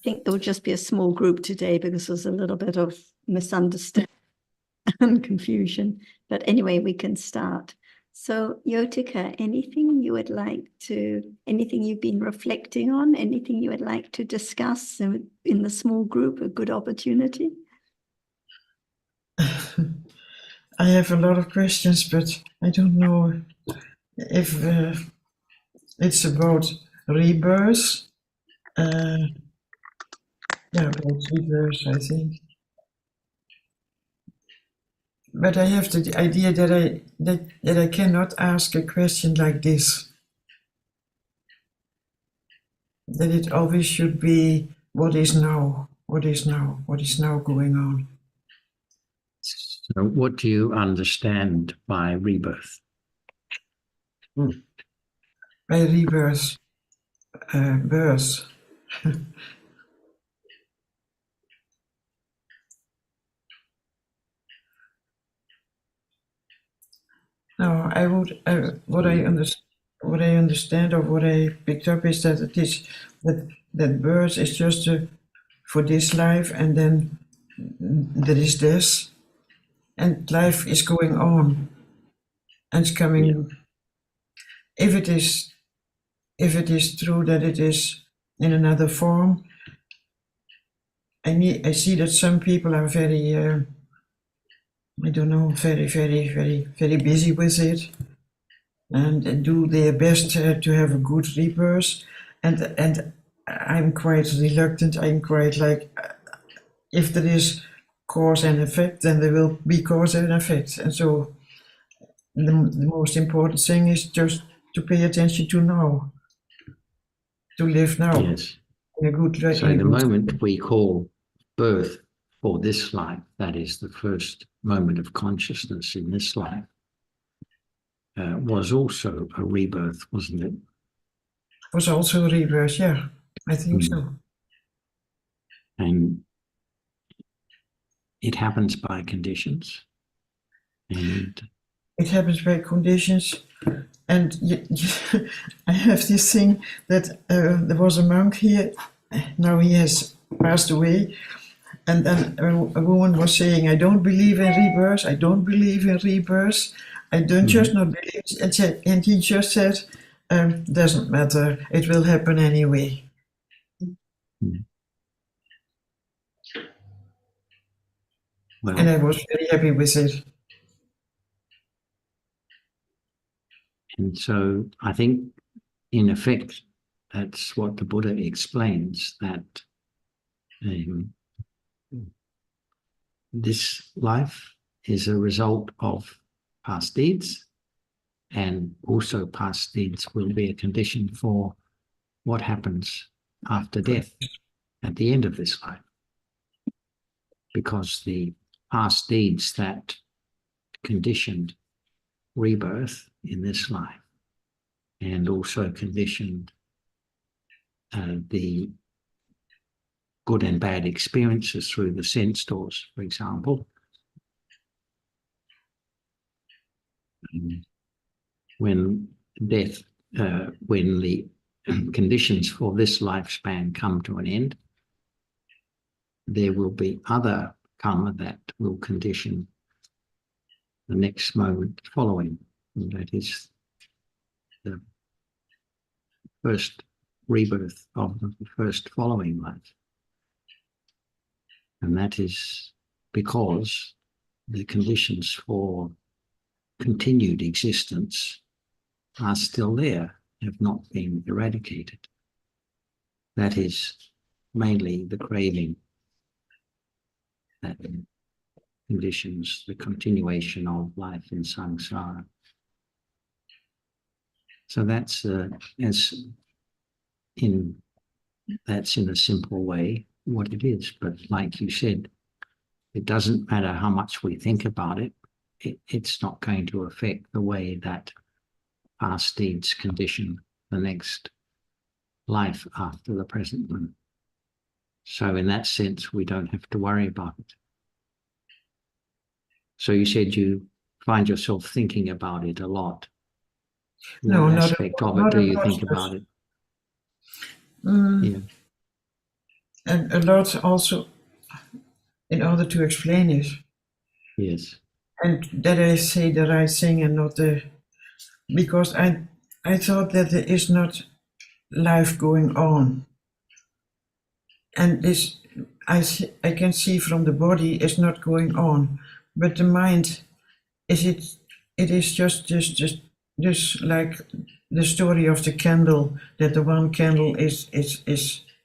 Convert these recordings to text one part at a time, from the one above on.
think there'll just be a small group today because there's a little bit of misunderstanding and confusion. But anyway, we can start. So Yotika, anything you've been reflecting on, anything you would like to discuss in the small group, a good opportunity? I have a lot of questions, but I don't know if it's about rebirth. Yeah, about rebirth, I think. But I have the idea that I cannot ask a question like this. That it always should be what is now, what is now, what is now going on. So what do you understand by rebirth? By rebirth, birth. No, what I understand or what I picked up is that it is that birth is just for this life, and then there is this, and life is going on, and it's coming. Yeah. If it is true that it is in another form, I see that some people are very, I don't know, very, very, very, very busy with it, and do their best to have a good rebirth, and I'm quite reluctant. I'm quite like, if there is cause and effect, then there will be cause and effect, and so the most important thing is just to pay attention to now, to live now. Yes. In a good way. So the moment we call birth for this life, that is the first moment of consciousness in this life, was also a rebirth, wasn't it? Was also a rebirth, yeah, I think so. And it happens by conditions. And it happens by conditions. And I have this thing that there was a monk here, now he has passed away, and then a woman was saying, I don't believe in rebirth, I don't believe in rebirth, I don't just not believe, and he just said, doesn't matter, it will happen anyway. Well, and I was very happy with it. And so I think, in effect, that's what the Buddha explains, that this life is a result of past deeds, and also past deeds will be a condition for what happens after death, at the end of this life. Because the past deeds that conditioned rebirth in this life, and also conditioned the good and bad experiences through the sense doors, for example. When death, when the conditions for this lifespan come to an end, there will be other karma that will condition the next moment following, and that is the first rebirth of the first following life. And that is because the conditions for continued existence are still there, have not been eradicated. That is mainly the craving that conditions the continuation of life in samsara. So that's that's in a simple way what it is. But like you said, it doesn't matter how much we think about it. It's not going to affect the way that past deeds condition the next life after the present one. So in that sense, we don't have to worry about it. So you said you find yourself thinking about it a lot. What aspect of it do you think about it? Yeah. And a lot also in order to explain it. Yes. And that I say the right thing and not the, because I thought that there is not life going on. And this, I can see from the body is not going on, but the mind, it is just like the story of the candle, that the one candle is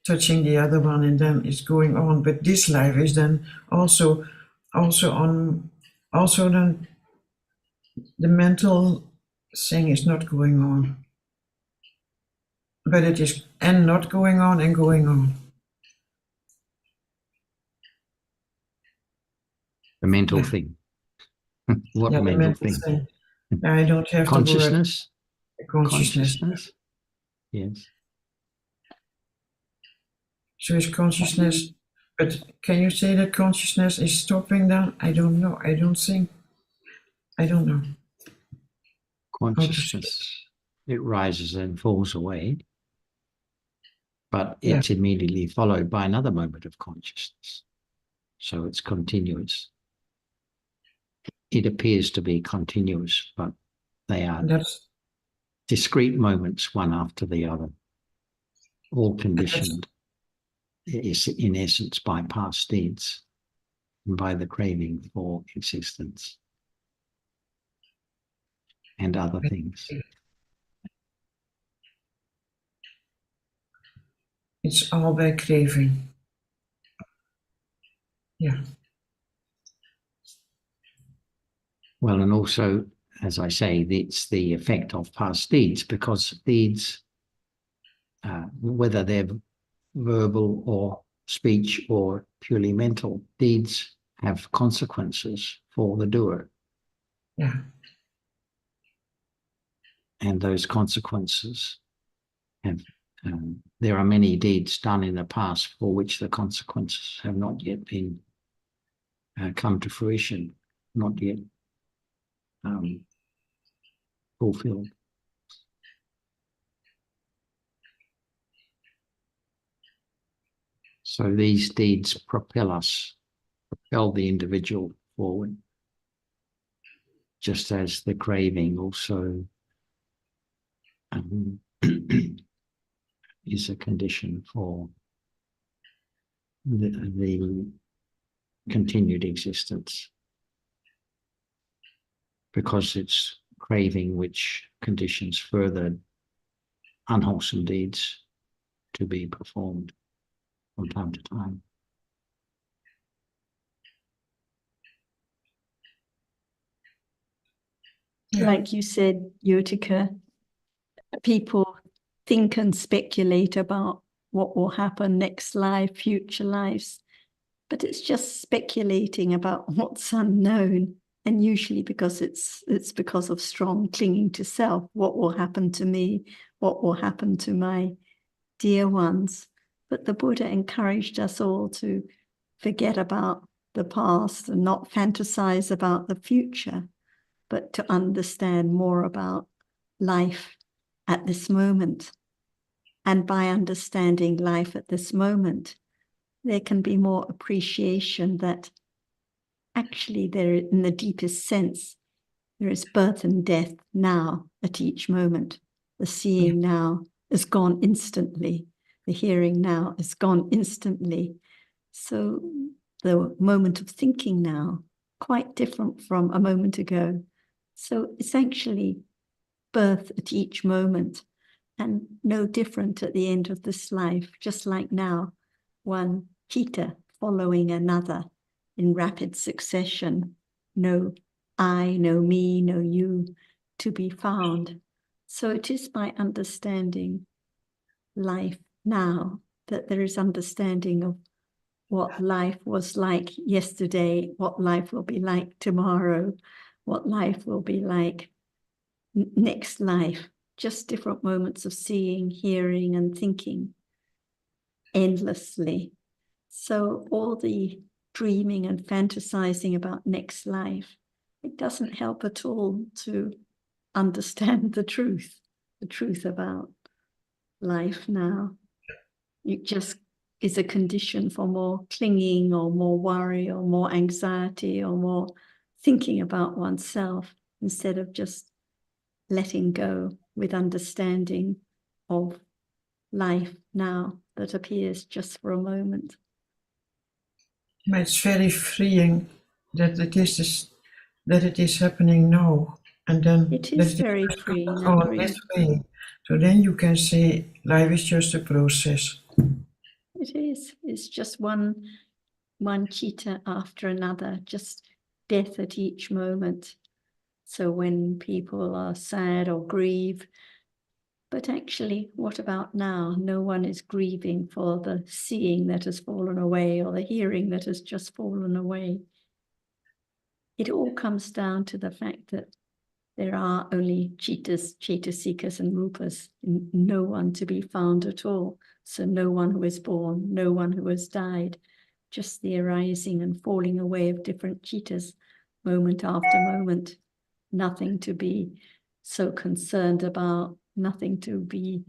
touching the other one and then it's going on. But this life is then also then the mental thing is not going on. But it is and not going on and going on. The mental Yeah. thing. What Yeah, the mental mental thing? thing. I don't have the word Consciousness? consciousness. Consciousness? Yes. So it's consciousness. But can you say that consciousness is stopping then? I don't know. I don't know. How to say. Consciousness. It rises and falls away, but Yeah. it's immediately followed by another moment of consciousness. So it's continuous. It appears to be continuous, but they are That's discrete moments, one after the other, all conditioned, is in essence, by past deeds and by the craving for existence and other things. it's all by craving. Yeah. Well, and also, as I say, it's the effect of past deeds, because deeds, whether they're verbal or speech or purely mental, deeds have consequences for the doer. Yeah. And those consequences have, there are many deeds done in the past for which the consequences have not yet been come to fruition, not yet fulfilled. So these deeds propel the individual forward, just as the craving also is a condition for the continued existence, because it's craving which conditions further unwholesome deeds to be performed from time to time. Yeah. Like you said, Utica, people think and speculate about what will happen next life, future lives, but it's just speculating about what's unknown. And usually because it's because of strong clinging to self. What will happen to me? What will happen to my dear ones? But the Buddha encouraged us all to forget about the past and not fantasize about the future, but to understand more about life at this moment. And by understanding life at this moment, there can be more appreciation that actually there, in the deepest sense, there is birth and death now at each moment. The seeing now is gone instantly. The hearing now is gone instantly. So the moment of thinking now, quite different from a moment ago. So it's actually birth at each moment and no different at the end of this life, just like now, one cheetah following another in rapid succession. No I, no me, no you to be found. So it is by understanding life now that there is understanding of what life was like yesterday, what life will be like tomorrow, what life will be like next life. Just different moments of seeing, hearing, and thinking endlessly. So all the dreaming and fantasizing about next life, it doesn't help at all to understand the truth about life now. You just is a condition for more clinging or more worry or more anxiety or more thinking about oneself instead of just letting go with understanding of life now that appears just for a moment. But it's very freeing that it is happening now, and then It that is it very has to freeing, go on agreed. this way. So then you can say life is just a process. It is. It's just one cheetah after another, just death at each moment. So when people are sad or grieve, but actually, what about now? No one is grieving for the seeing that has fallen away or the hearing that has just fallen away. It all comes down to the fact that there are only cheetahs, cheetah-seekers and rupas, no one to be found at all. So no one who is born, no one who has died, just the arising and falling away of different cheetahs, moment after moment. Nothing to be so concerned about, nothing to be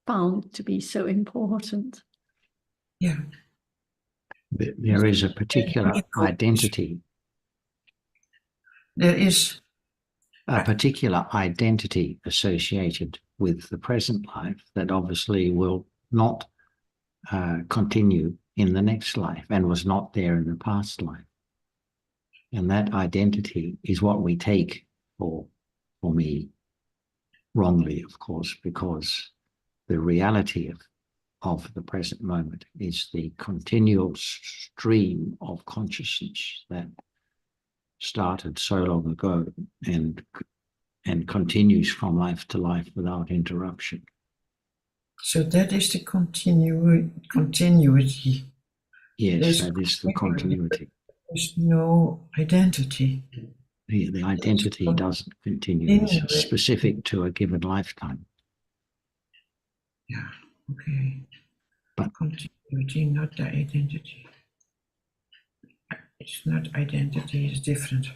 found to be so important. Yeah. There is a particular identity. There is A particular identity associated with the present life that obviously will not continue in the next life and was not there in the past life. And that identity is what we take for me, wrongly, of course, because the reality of the present moment is the continual stream of consciousness that started so long ago and continues from life to life without interruption. so that is the continuity. Yes, that is the continuity. There's no identity. The identity doesn't continue. It's specific to a given lifetime. Yeah, okay. But continuity, not the identity. It's not identity, it's different.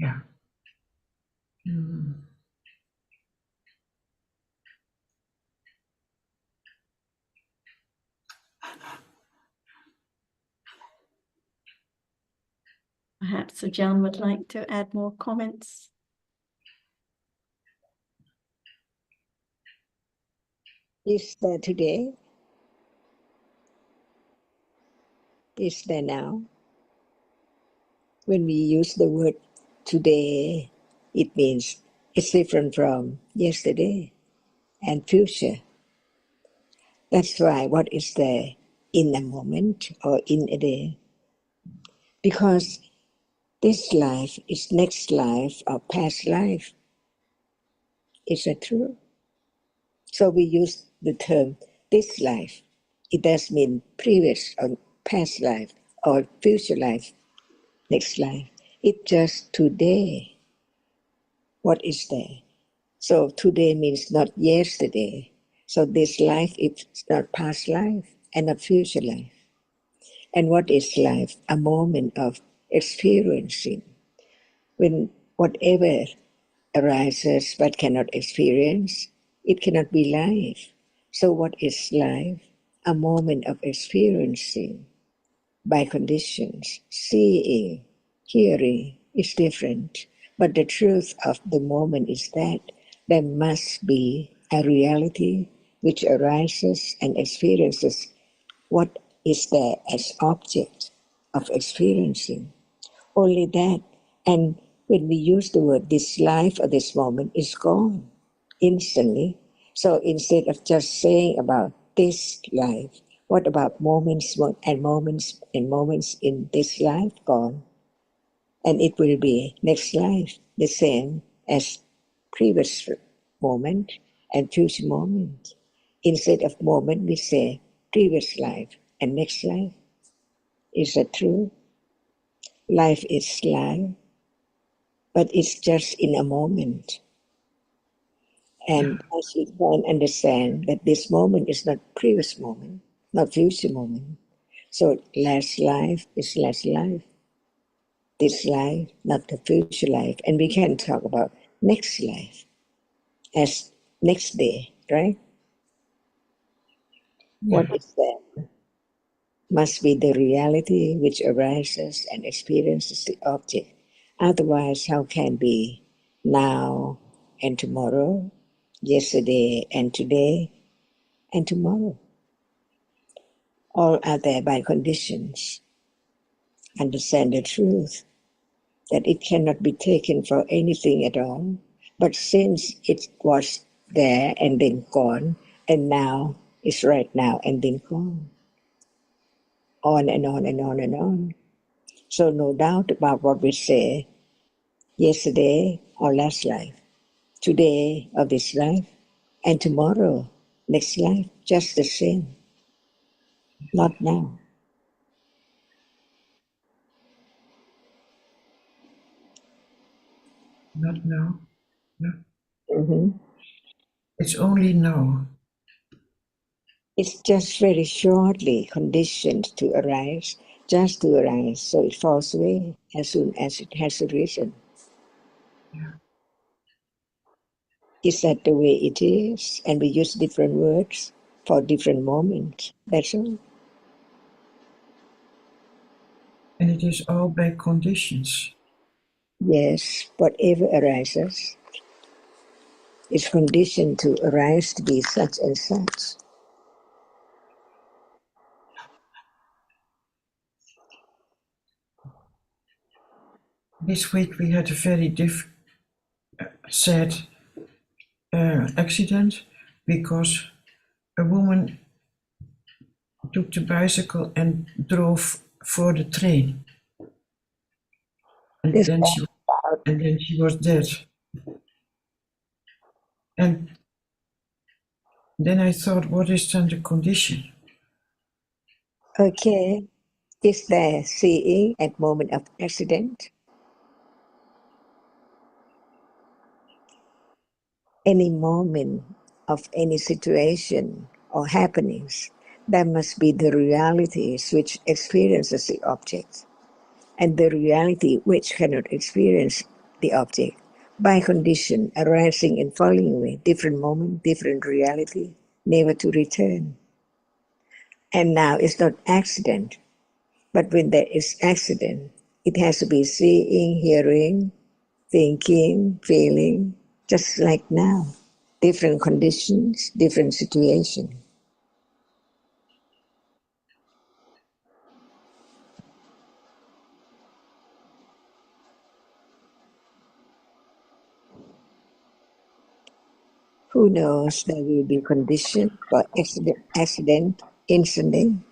Yeah. Perhaps Ajahn would like to add more comments. Is there today? Is there now? When we use the word today, it means it's different from yesterday and future. That's why what is there in a moment or in a day? Because this life is next life or past life. Is that true? So we use the term this life. It does mean previous or past life or future life, next life. It's just today. What is there? So today means not yesterday. So this life is not past life and not future life. And what is life? A moment of experiencing. When whatever arises but cannot experience, it cannot be life. So what is life? A moment of experiencing by conditions. Seeing, hearing is different. But the truth of the moment is that there must be a reality which arises and experiences what is there as object of experiencing. Only that. And when we use the word this life or this moment is gone instantly. So instead of just saying about this life, what about moments and moments and moments in this life gone? And it will be next life the same as previous moment and future moment. Instead of moment, we say previous life and next life. Is that true? Life is life, but it's just in a moment. And as we can understand that this moment is not previous moment, not future moment. So last life is last life. This life, not the future life. And we can talk about next life as next day, right? Yeah. What is that? must be the reality which arises and experiences the object. Otherwise, how can be now and tomorrow, yesterday and today and tomorrow? All are there by conditions. Understand the truth that it cannot be taken for anything at all. But since it was there and then gone, and now is right now and then gone, on and on and on and on. So no doubt about what we say, yesterday or last life, today or this life, and tomorrow, next life, just the same, not now. Not now. No. Mhm. It's only now. It's just very shortly conditioned to arise, just to arise, so it falls away as soon as it has arisen. Yeah. Is that the way it is? And we use different words for different moments. That's all. And it is all by conditions. Yes, whatever arises is conditioned to arise to be such and such. This week we had a very sad accident because a woman took the bicycle and drove for the train. And This then she was dead. And then I thought, what is then the condition? okay. Is there seeing at moment of accident? Any moment of any situation or happenings, there must be the realities which experiences the object, and the reality which cannot experience the object by condition arising and falling away, different moment, different reality, never to return. And now it's not accident, but when there is accident, it has to be seeing, hearing, thinking, feeling, just like now. Different conditions, different situation. Who knows there will be condition for accident, incident,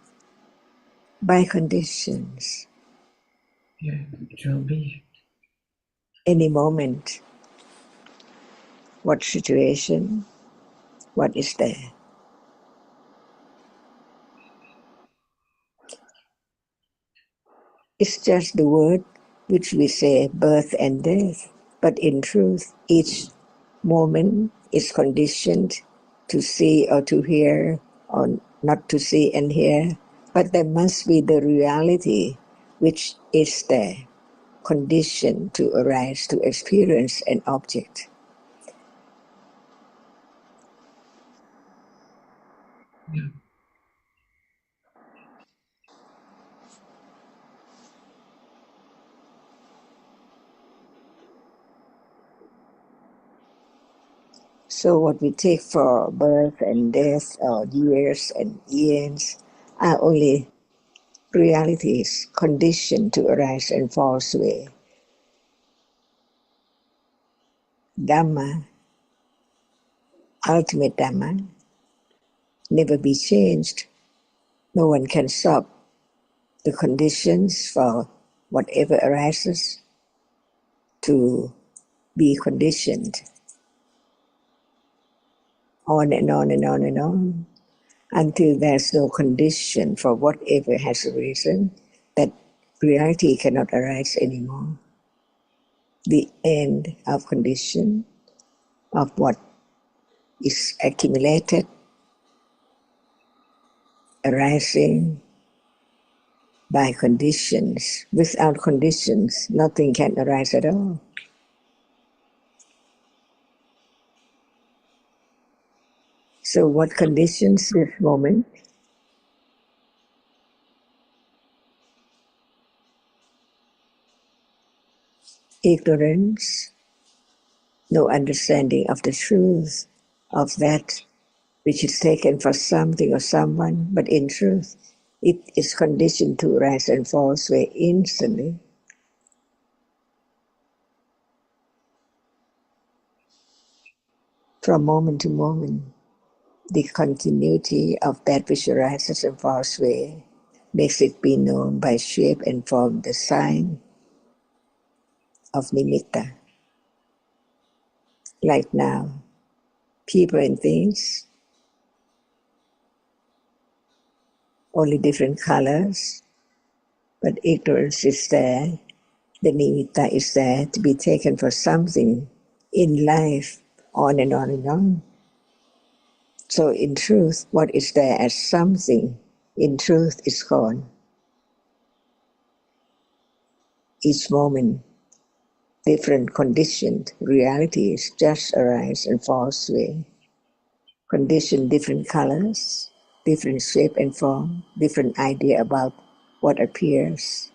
by conditions. Yeah, it will be. Any moment, what situation, what is there. It's just the word which we say birth and death, but in truth, each moment is conditioned to see or to hear or not to see and hear, but there must be the reality which is there, conditioned to arise to experience an object. Yeah. So what we take for birth and death or years and eons are only realities conditioned to arise and fall away. Dhamma, ultimate Dhamma, never be changed. No one can stop the conditions for whatever arises to be conditioned on and on and on and on until there's no condition for whatever has arisen, that reality cannot arise anymore. The end of condition of what is accumulated, arising by conditions. Without conditions, nothing can arise at all. So what conditions this moment? ignorance, no understanding of the truth of that which is taken for something or someone, but in truth, it is conditioned to rise and fall very instantly. From moment to moment, the continuity of that which arises and falls away makes it be known by shape and form, the sign of nimitta. Like now, people and things, only different colors, but ignorance is there. The nimitta is there to be taken for something in life, on and on and on. So in truth, what is there as something, in truth is gone. Each moment, different conditioned realities just arise and falls away. Conditioned different colors, different shape and form, different idea about what appears.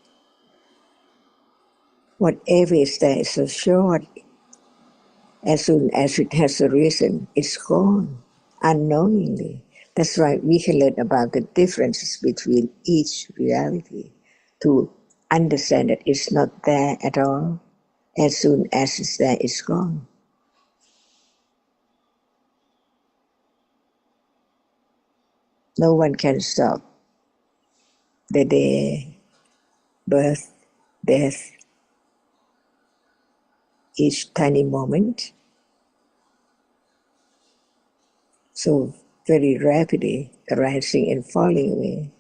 Whatever is there is so short. As soon as it has arisen, it's gone unknowingly. That's why we can learn about the differences between each reality to understand that it's not there at all. As soon as it's there, it's gone. No one can stop the day, birth, death, each tiny moment. So very rapidly arising and falling away.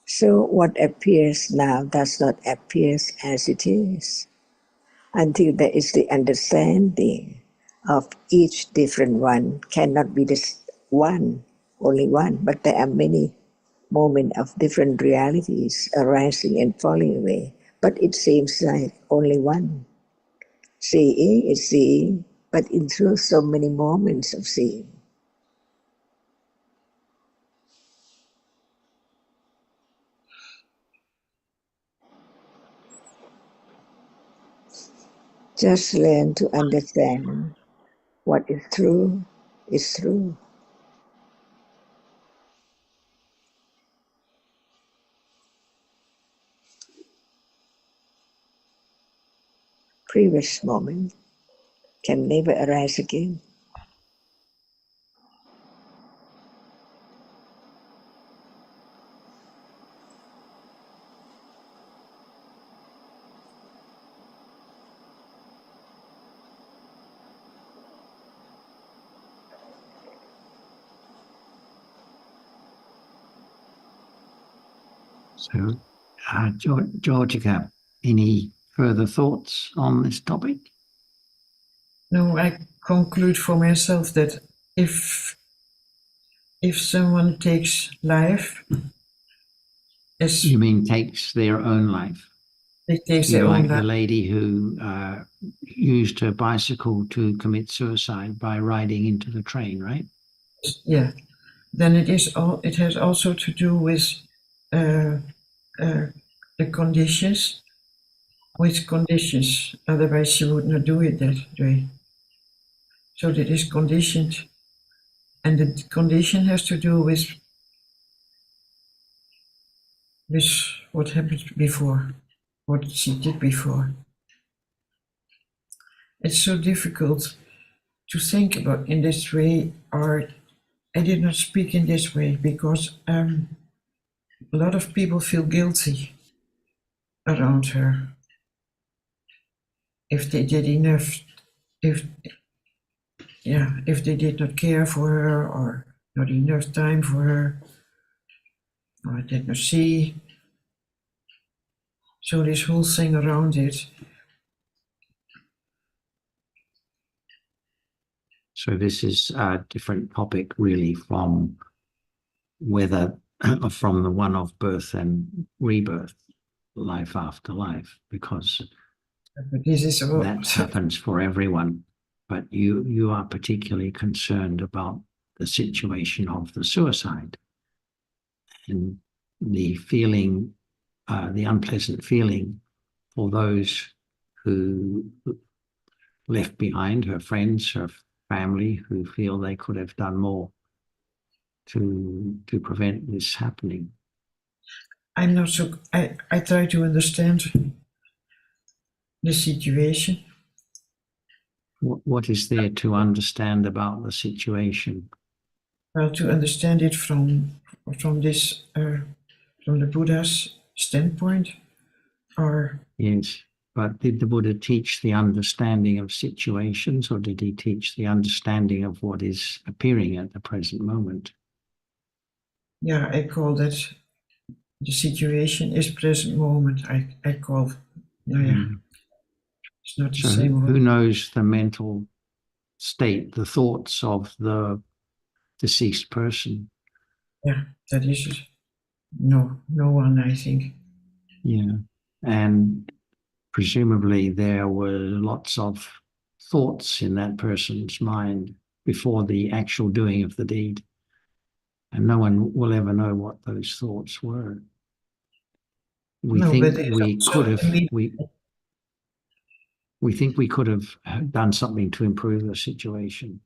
So what appears now does not appear as it is until there is the understanding of each different one cannot be this one, only one, but there are many moments of different realities arising and falling away. But it seems like only one. Seeing is seeing, but in truth so many moments of seeing. Just learn to understand what is true is true. Previous moment can never arise again. So, Georgica, any further thoughts on this topic? No, I conclude for myself that if someone takes life as You mean takes their own life? they take You their own like the life, lady who used her bicycle to commit suicide by riding into the train, right? yeah, then it has also to do with uh, uh, the conditions. Which conditions? Otherwise, she would not do it that way. So that is conditioned, and the condition has to do with what happened before, what she did before. It's so difficult to think about in this way, or I did not speak in this way because a lot of people feel guilty around her if they did enough, if if they did not care for her or not enough time for her or did not see. So this whole thing around it. So this is a different topic really from whether from the one of birth and rebirth, life after life, because But this is all, that happens for everyone. But you are particularly concerned about the situation of the suicide and the feeling the unpleasant feeling for those who left behind, her friends, her family, who feel they could have done more to prevent this happening. I'm not so, I try to understand the situation. What is there to understand about the situation? Well, to understand it from this, from the Buddha's standpoint, or Yes, but did the Buddha teach the understanding of situations, or did he teach the understanding of what is appearing at the present moment? yeah, I call that the situation is present moment. I call, no, yeah, it's not the So same. who knows the mental state, the thoughts of the deceased person? Yeah, that is it. No one, I think. Yeah, and presumably there were lots of thoughts in that person's mind before the actual doing of the deed, and no one will ever know what those thoughts were. We No, think but it's we also could have immediate. we think we could have done something to improve the situation,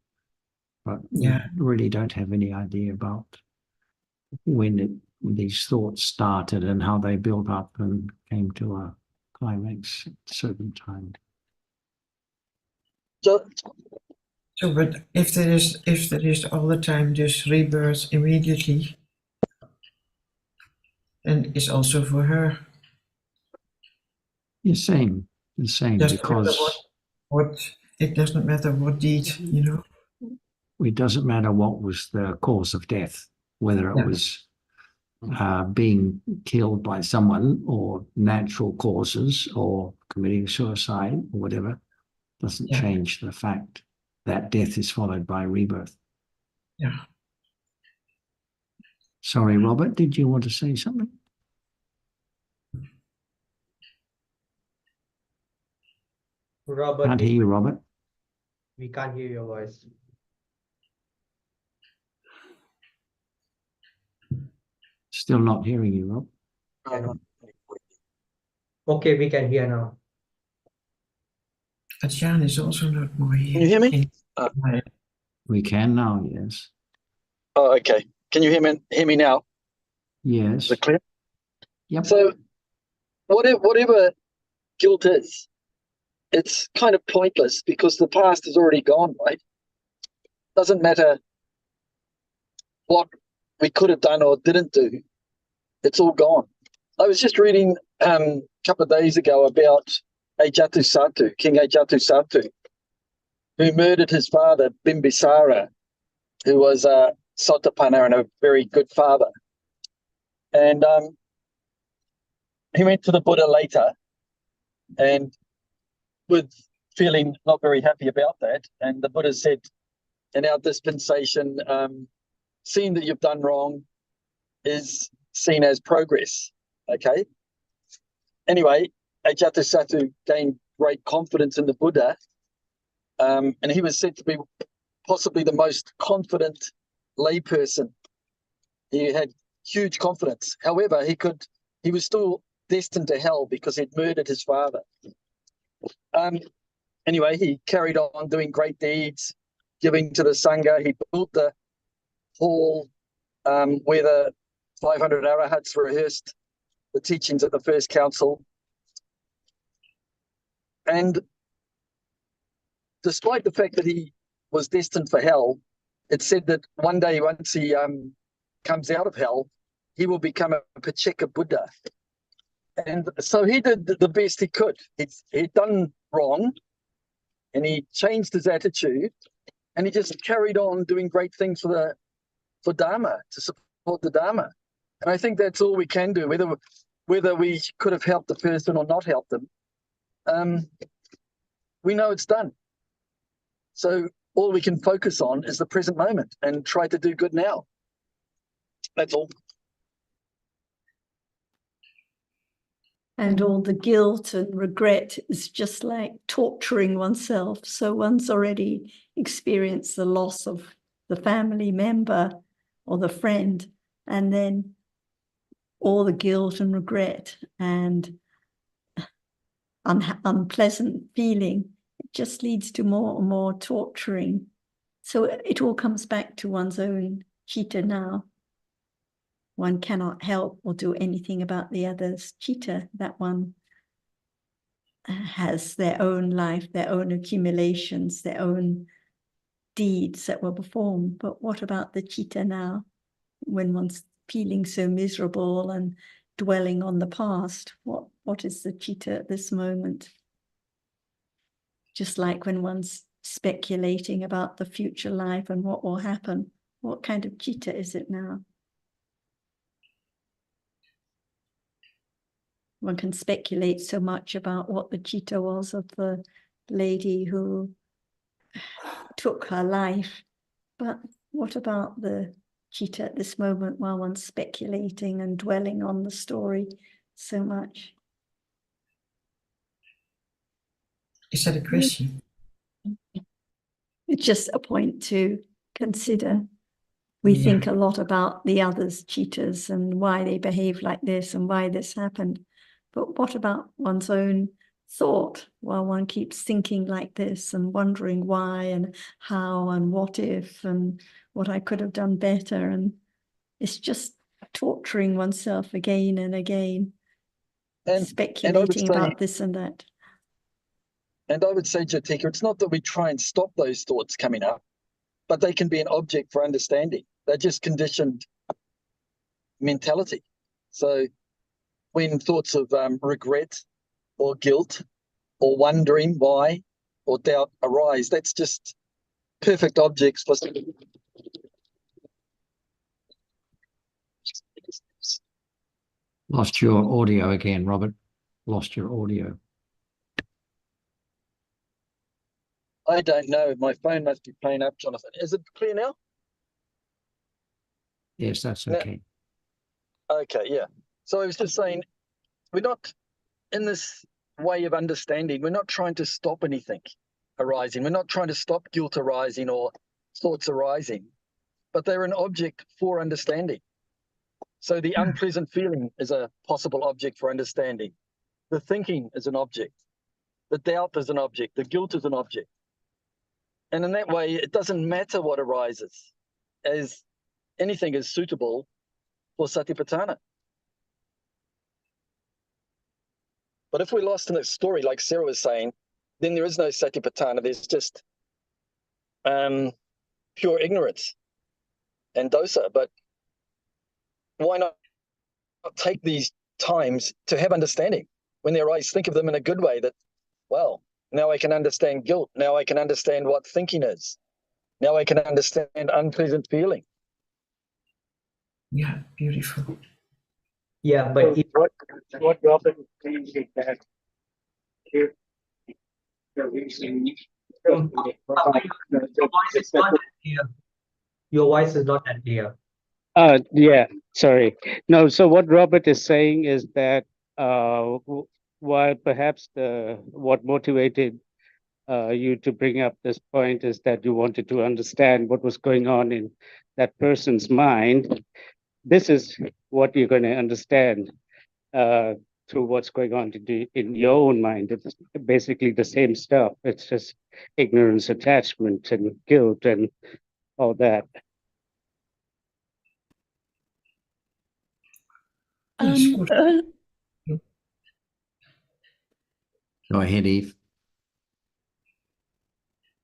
but Yeah, we really don't have any idea about when these thoughts started and how they built up and came to a climax at a certain time. So, so but if there is all the time this rebirth immediately, then it's also for her. The same, Doesn't matter because what it doesn't matter what deed, you know. it doesn't matter what was the cause of death, whether it Yeah. was being killed by someone or natural causes or committing suicide or whatever, doesn't Yeah. change the fact that death is followed by rebirth. Yeah. Sorry, Robert, did you want to say something? Robert, Can't hear you, Robert. we can't hear your voice. Still not hearing you, Rob. Okay, we can hear now. Jan is also not more here. Can you hear me? We can now, yes. Oh, okay. Can you hear me now? Yes. Is it clear? Yep. So whatever guilt is, it's kind of pointless because the past is already gone, right? Doesn't matter what we could have done or didn't do. It's all gone. I was just reading a couple of days ago about Ajatusattu, King Ajatusattu, who murdered his father, Bimbisara, who was a Sotapanna and a very good father. And he went to the Buddha later and with feeling not very happy about that. And the Buddha said, in our dispensation, seeing that you've done wrong is seen as progress. Okay. Anyway, Ajatusattu gained great confidence in the Buddha. And he was said to be possibly the most confident layperson. He had huge confidence. However, he was still destined to hell because he'd murdered his father. Anyway, he carried on doing great deeds, giving to the Sangha. He built the hall where the 500 arahats rehearsed the teachings at the first council. And despite the fact that he was destined for hell, it's said that one day once he comes out of hell, he will become a Pacceka Buddha. And so he did the best he could. He'd done wrong, and he changed his attitude, and he just carried on doing great things for Dhamma, to support the Dhamma. And I think that's all we can do, whether we could have helped the person or not helped them. We know it's done. So all we can focus on is the present moment and try to do good now. That's all. And all the guilt and regret is just like torturing oneself. So one's already experienced the loss of the family member or the friend. And then all the guilt and regret and unpleasant feeling, it just leads to more and more torturing. So it all comes back to one's own chitta now. One cannot help or do anything about the other's chitta. That one has their own life, their own accumulations, their own deeds that were performed. But what about the chitta now? When one's feeling so miserable and dwelling on the past, what is the chitta at this moment? Just like when one's speculating about the future life and what will happen, what kind of chitta is it now? One can speculate so much about what the chitta was of the lady who took her life, but what about the chitta at this moment while one's speculating and dwelling on the story so much? Is that a question? It's just a point to consider. We think a lot about the others' chittas and why they behave like this and why this happened. But what about one's own thought while one keeps thinking like this and wondering why and how and what if and what I could have done better? And it's just torturing oneself again and again, speculating about this and that. And I would say, Jatika, it's not that we try and stop those thoughts coming up, but they can be an object for understanding. They're just conditioned mentality. So when thoughts of regret or guilt or wondering why or doubt arise, that's just perfect objects for... Lost your audio again, Robert. Lost your audio. I don't know. My phone must be playing up, Jonathan. Is it clear now? Yes, that's okay. Okay, yeah. So I was just saying, we're not in this way of understanding. We're not trying to stop anything arising. We're not trying to stop guilt arising or thoughts arising, but they're an object for understanding. So the unpleasant feeling is a possible object for understanding. The thinking is an object. The doubt is an object. The guilt is an object. And in that way, it doesn't matter what arises, as anything is suitable for satipatthana. But if we're lost in that story, like Sarah was saying, then there is no satipatthana. There's just pure ignorance and dosa. But why not take these times to have understanding? When they arise, think of them in a good way, that, well, now I can understand guilt. Now I can understand what thinking is. Now I can understand unpleasant feeling. Yeah, beautiful. Yeah, but if What Robert is saying is that if the reason your voice is not that clear. Your voice is not that clear. yeah, sorry. No, so what Robert is saying is that while perhaps what motivated you to bring up this point is that you wanted to understand what was going on in that person's mind, this is what you're going to understand through what's going on in your own mind. It's basically the same stuff. It's just ignorance, attachment, and guilt, and all that. Yes, good. Go ahead, Eve.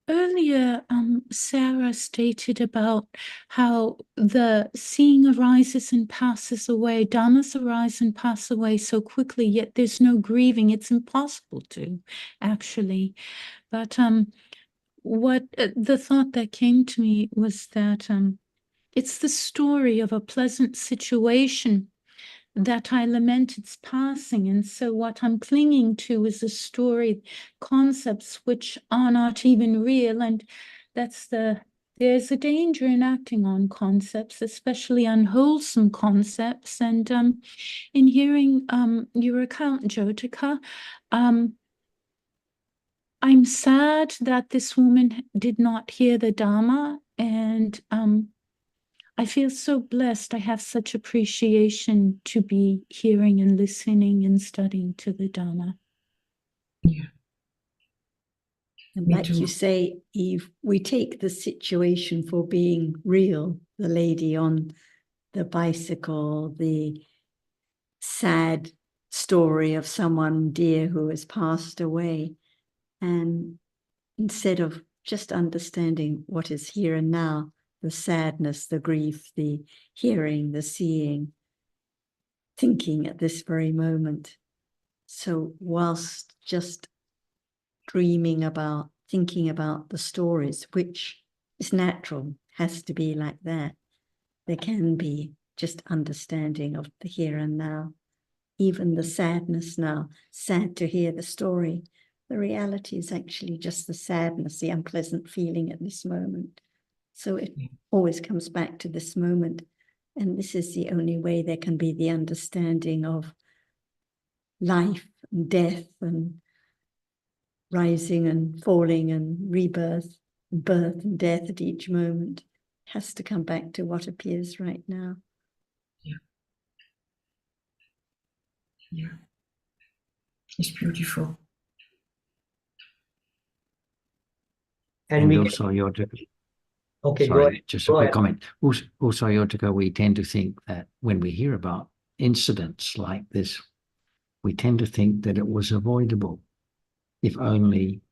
Earlier, Sarah stated about how the seeing arises and passes away, dhammas arise and pass away so quickly, yet there's no grieving. It's impossible to, actually. But what the thought that came to me was that it's the story of a pleasant situation that I lament its passing. And so what I'm clinging to is a story, concepts which are not even real. And there's a danger in acting on concepts, especially unwholesome concepts. And in hearing your account, Jyotika, I'm sad that this woman did not hear the Dhamma, and I feel so blessed. I have such appreciation to be hearing and listening and studying to the Dhamma. Yeah. And Me like too. you say, Eve, we take the situation for being real. The lady on the bicycle, the sad story of someone dear who has passed away. And instead of just understanding what is here and now, the sadness, the grief, the hearing, the seeing, thinking at this very moment. So whilst just dreaming about, thinking about the stories, which is natural, has to be like that, there can be just understanding of the here and now. Even the sadness now, sad to hear the story. The reality is actually just the sadness, the unpleasant feeling at this moment. So it always comes back to this moment. And this is the only way there can be the understanding of life and death and rising and falling and rebirth, and birth and death at each moment. It has to come back to what appears right now. Yeah. It's beautiful. And And we also, okay, go sorry, ahead. just a Go quick ahead. comment. Also, Yotika, we tend to think that when we hear about incidents like this, we tend to think that it was avoidable. If only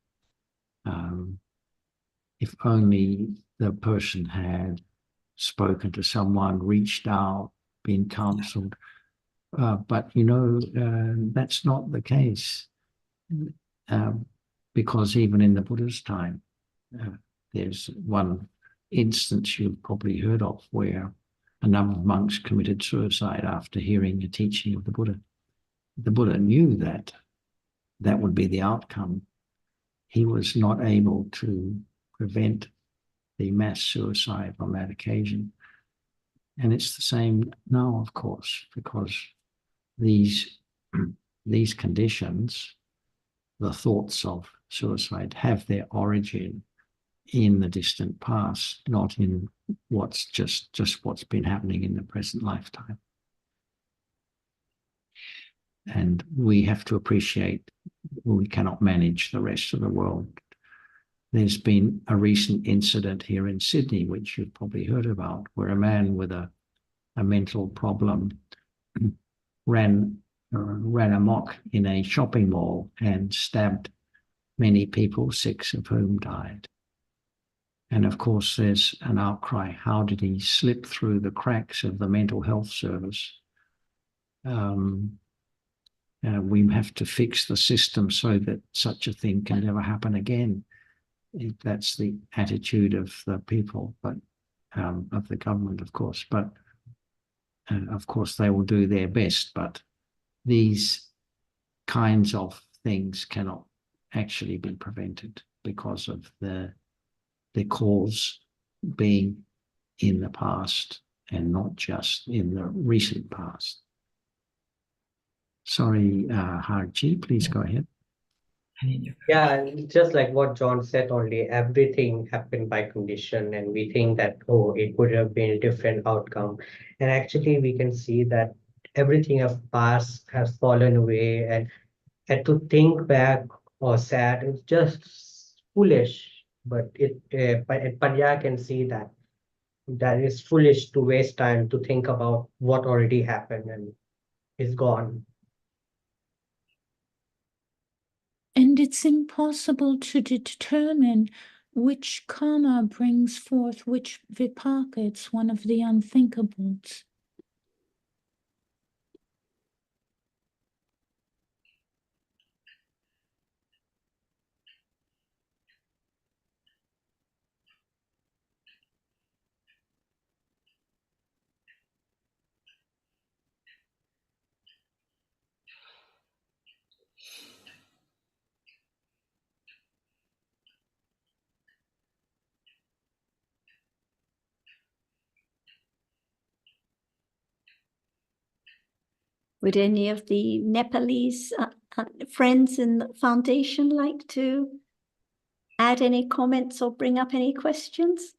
the person had spoken to someone, reached out, been counseled. But, that's not the case. Because even in the Buddha's time, there's one instance you've probably heard of where a number of monks committed suicide after hearing a teaching of the Buddha. The Buddha knew that that would be the outcome. He was not able to prevent the mass suicide on that occasion. And it's the same now, of course, because these conditions, the thoughts of suicide, have their origin in the distant past, not in what's just what's been happening in the present lifetime. And we have to appreciate we cannot manage the rest of the world. There's been a recent incident here in Sydney, which you've probably heard about, where a man with a mental problem ran amok in a shopping mall and stabbed many people, 6 of whom died. And of course, there's an outcry. How did he slip through the cracks of the mental health service? We have to fix the system so that such a thing can never happen again. That's the attitude of the people, but of the government, of course. But of course, they will do their best. But these kinds of things cannot actually be prevented because of the cause being in the past and not just in the recent past. Sorry, Harji, please go ahead. Yeah, just like what John said only, everything happened by condition, and we think that, oh, it would have been a different outcome. And actually we can see that everything of past has fallen away, and to think back or sad is just foolish. But Panya can see that is foolish to waste time to think about what already happened and is gone. And it's impossible to determine which karma brings forth which vipaka. It's one of the unthinkables. Would any of the Nepalese friends in the foundation like to add any comments or bring up any questions?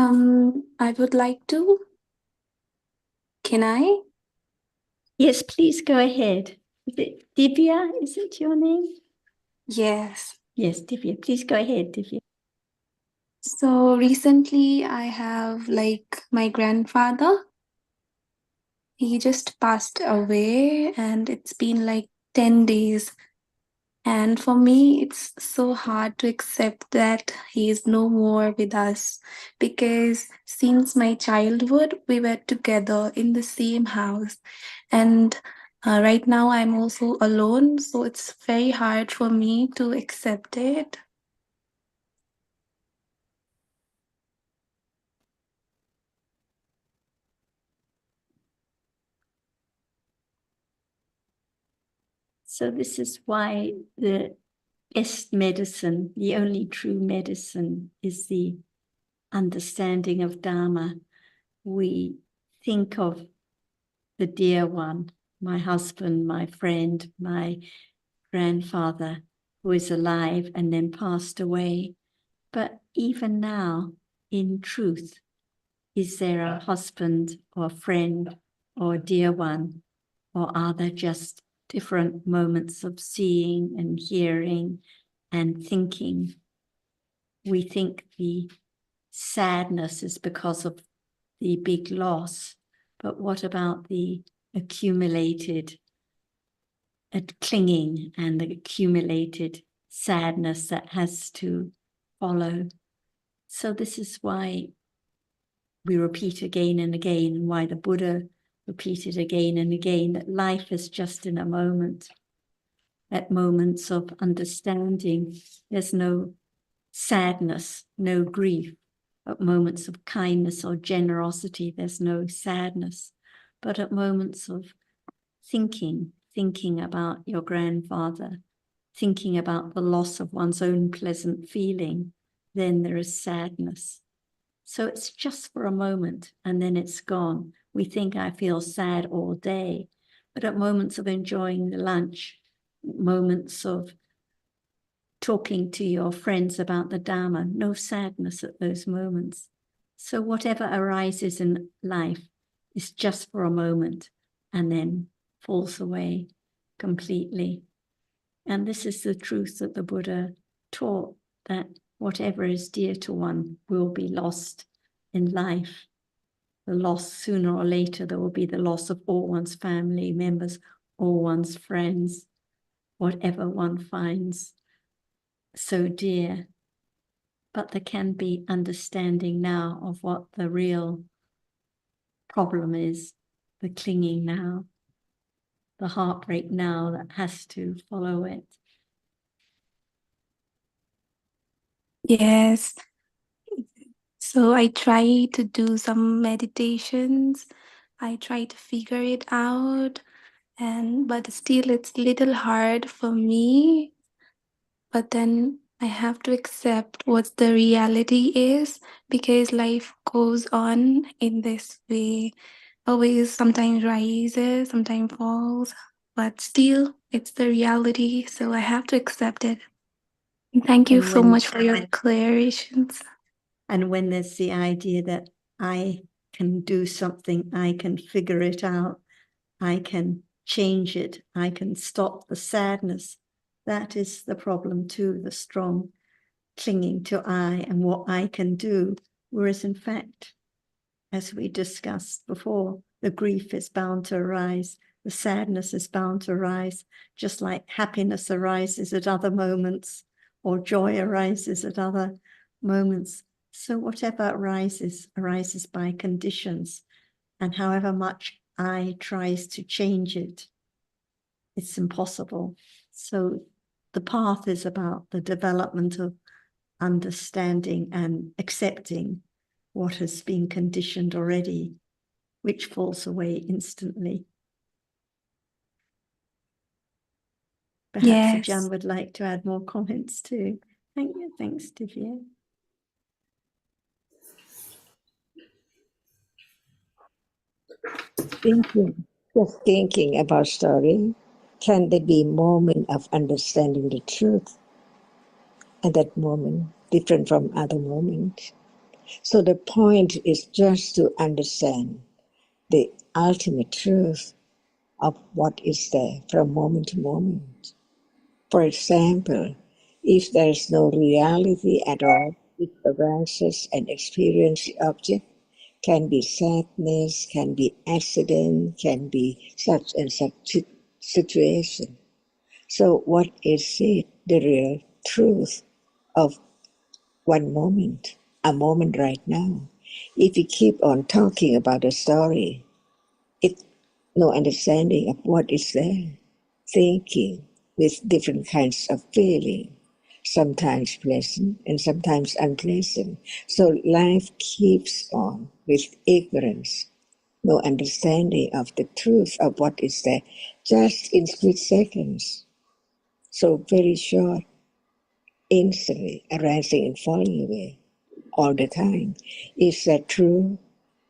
I would like to. Can I? Yes, please go ahead. Is it Divya? Is it your name? Yes. Yes, Divya. Please go ahead, Divya. So recently I have like my grandfather. He just passed away and it's been like 10 days. And for me, it's so hard to accept that he is no more with us because since my childhood, we were together in the same house. And right now, I'm also alone, so it's very hard for me to accept it. So this is why the best medicine, the only true medicine, is the understanding of Dharma. We think of the dear one, my husband, my friend, my grandfather, who is alive and then passed away. But even now, in truth, is there a husband or friend or dear one, or are there just different moments of seeing and hearing and thinking? We think the sadness is because of the big loss, but what about the accumulated clinging and the accumulated sadness that has to follow? So this is why we repeat again and again, and why the Buddha repeated again and again, that life is just in a moment. At moments of understanding, there's no sadness, no grief. At moments of kindness or generosity, there's no sadness. But at moments of thinking about your grandfather, thinking about the loss of one's own pleasant feeling, then there is sadness. So it's just for a moment and then it's gone. We think I feel sad all day, but at moments of enjoying the lunch, moments of talking to your friends about the Dhamma, no sadness at those moments. So whatever arises in life is just for a moment and then falls away completely. And this is the truth that the Buddha taught, that whatever is dear to one will be lost in life. The loss, sooner or later, there will be the loss of all one's family members, all one's friends, whatever one finds so dear. But there can be understanding now of what the real problem is, the clinging now, the heartbreak now that has to follow it. Yes. So I try to do some meditations. I try to figure it out, but still it's little hard for me. But then I have to accept what the reality is because life goes on in this way. Always sometimes rises, sometimes falls, but still it's the reality. So I have to accept it. Thank you so much for your declarations. And when there's the idea that I can do something, I can figure it out, I can change it, I can stop the sadness, that is the problem too, the strong clinging to I and what I can do. Whereas in fact, as we discussed before, the grief is bound to arise, the sadness is bound to arise, just like happiness arises at other moments or joy arises at other moments. So whatever arises by conditions, and however much I tries to change it, it's impossible. So the path is about the development of understanding and accepting what has been conditioned already, which falls away instantly. Perhaps Yes. Ajahn would like to add more comments too. Thank you. Thanks, Divya. Just thinking about story, can there be a moment of understanding the truth? And that moment different from other moments? So the point is just to understand the ultimate truth of what is there from moment to moment. For example, if there is no reality at all, it arises and experience the object, can be sadness, can be accident, can be such and such situation. So what is it, the real truth of one moment, a moment right now? If we keep on talking about a story, it's no understanding of what is there, thinking with different kinds of feeling, sometimes pleasant and sometimes unpleasant. So life keeps on with ignorance, no understanding of the truth of what is there, just in split seconds. So very short, instantly arising and falling away all the time. Is that true?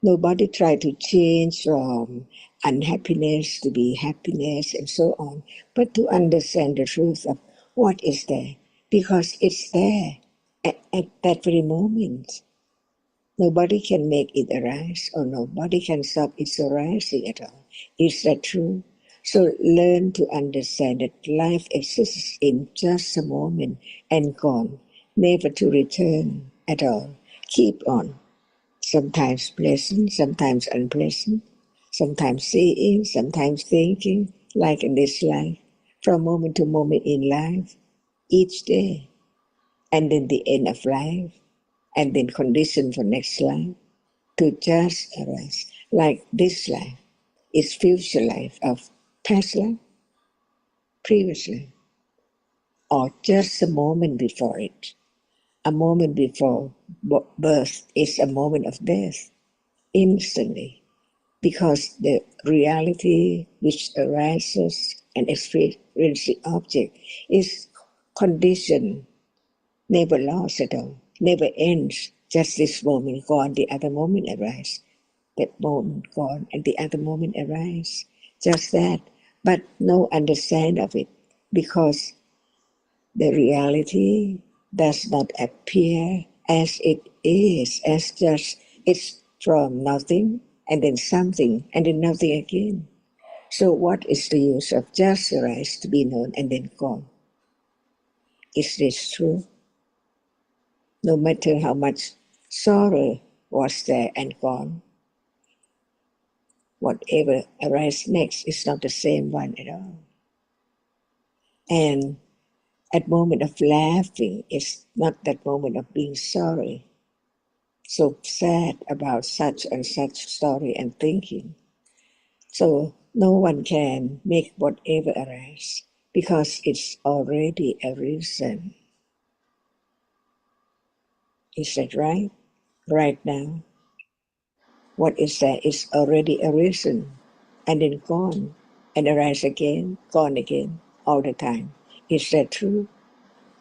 Nobody tried to change from unhappiness to be happiness and so on, but to understand the truth of what is there, because it's there at that very moment. Nobody can make it arise, or nobody can stop its arising at all. Is that true? So learn to understand that life exists in just a moment and gone, never to return at all. Keep on. Sometimes pleasant, sometimes unpleasant, sometimes seeing, sometimes thinking, like in this life, from moment to moment in life, each day, and then the end of life, and then condition for next life, to just arise, like this life is future life of past life, previous life, or just a moment before it. A moment before birth is a moment of death, instantly, because the reality which arises and experiences the object is conditioned, never lost at all, never ends. Just this moment gone, the other moment arise. That moment gone, and the other moment arise. Just that, but no understand of it, because the reality does not appear as it is, as just it's from nothing and then something and then nothing again. So what is the use of just arise to be known and then gone? Is this true? No matter how much sorrow was there and gone, whatever arises next is not the same one at all. And at moment of laughing is not that moment of being sorry, so sad about such and such story and thinking. So no one can make whatever arise, because it's already arisen. Is that right? Right now, what is there is already arisen and then gone and arise again, gone again, all the time. Is that true?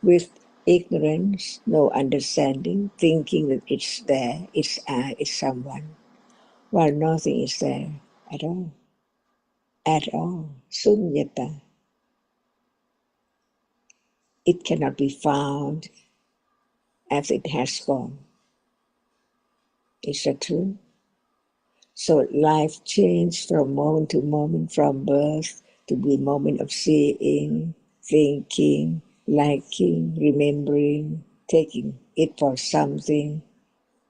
With ignorance, no understanding, thinking that it's there, it's I, it's someone, while nothing is there at all. At all. Sunyata. It cannot be found as it has gone. Is that true? So life changed from moment to moment, from birth to the moment of seeing, thinking, liking, remembering, taking it for something,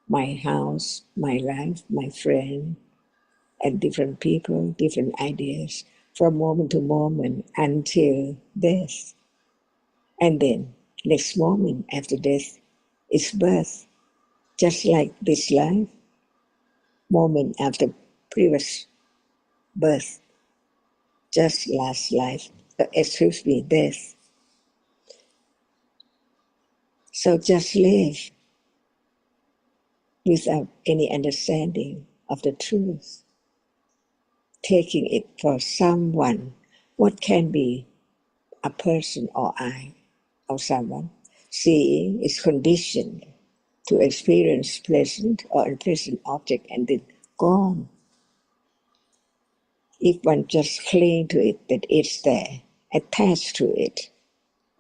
my house, my life, my friend, and different people, different ideas, from moment to moment until death. And then next moment after death is birth, just like this life, moment after previous birth, just last life, death. So just live without any understanding of the truth, taking it for someone. What can be a person or I or someone? Seeing is conditioned to experience pleasant or unpleasant object and then gone. If one just cling to it, that it's there, attached to it,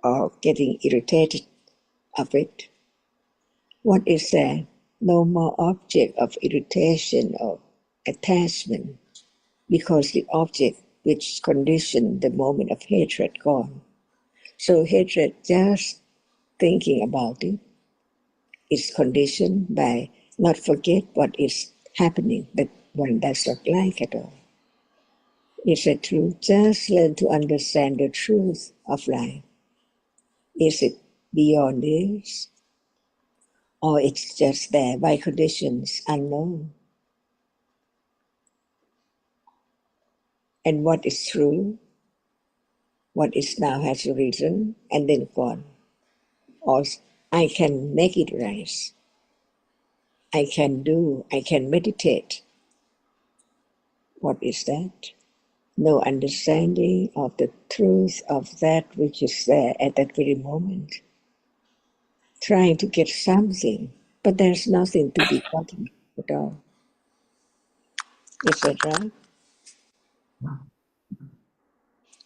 or getting irritated of it, what is there? No more object of irritation or attachment, because the object which conditioned the moment of hatred gone. So hatred, just thinking about it, is conditioned by not forget what is happening that one does not like at all. Is it true? Just learn to understand the truth of life. Is it beyond this? Or it's just there by conditions unknown? And what is true? What is now has arisen and then gone. Or I can make it rise. I can meditate. What is that? No understanding of the truth of that which is there at that very moment. Trying to get something, but there's nothing to be gotten at all. Is that right?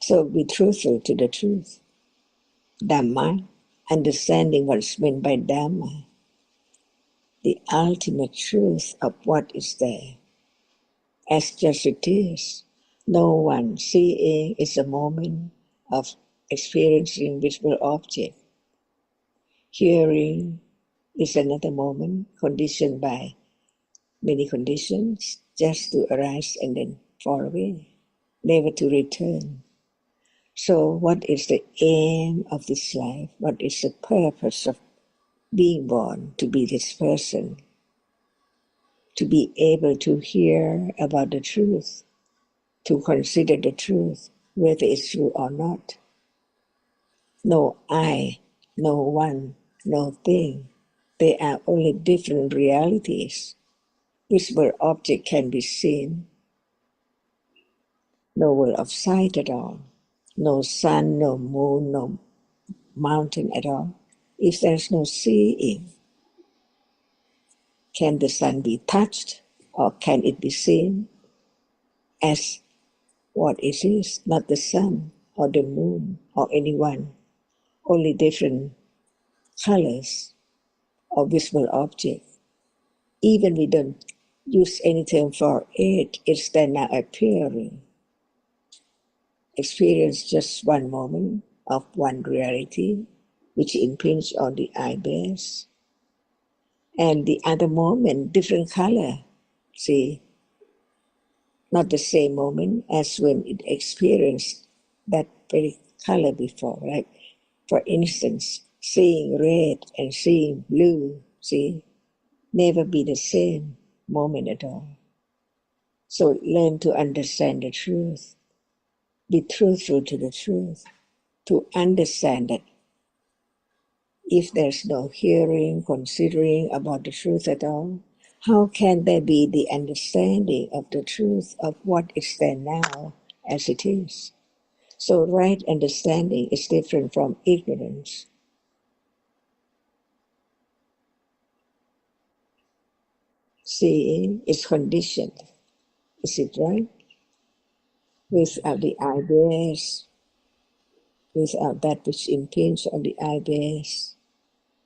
So be truthful to the truth. Dhamma, understanding what's meant by Dhamma, the ultimate truth of what is there, as just it is. No one seeing is a moment of experiencing visible object. Hearing is another moment conditioned by many conditions, just to arise and then fall away, never to return. So what is the aim of this life? What is the purpose of being born to be this person? To be able to hear about the truth, to consider the truth, whether it's true or not. No I, no one, no thing. They are only different realities. Visible object can be seen. No world of sight at all. No sun, no moon, no mountain at all. If there's no seeing, can the sun be touched or can it be seen as what it is? Not the sun or the moon or anyone, only different colors or visible object. Even we don't use any term for it, it's then now appearing. Experience just one moment of one reality, which impinge on the eye base, and the other moment, different color. See, not the same moment as when it experienced that very color before, right? For instance, seeing red and seeing blue, see, never be the same moment at all. So learn to understand the truth. Be truthful to the truth, to understand that if there's no hearing, considering about the truth at all, how can there be the understanding of the truth of what is there now as it is? So right understanding is different from ignorance. Seeing is conditioned. Is it right? Without the eye base, without that which impinges on the eye base,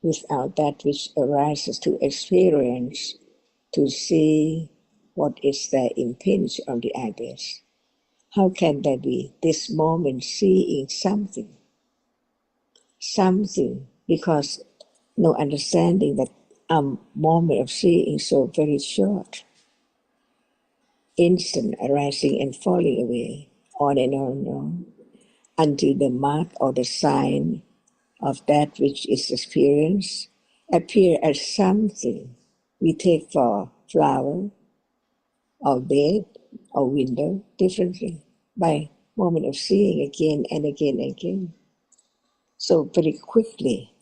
without that which arises to experience, to see what is there impinged on the eye base. How can there be this moment seeing something? Something, because no understanding that a moment of seeing is so very short, instant arising and falling away, on and on, until the mark or the sign of that which is experienced appear as something we take for flower or bed or window differently by moment of seeing again and again and again. So very quickly,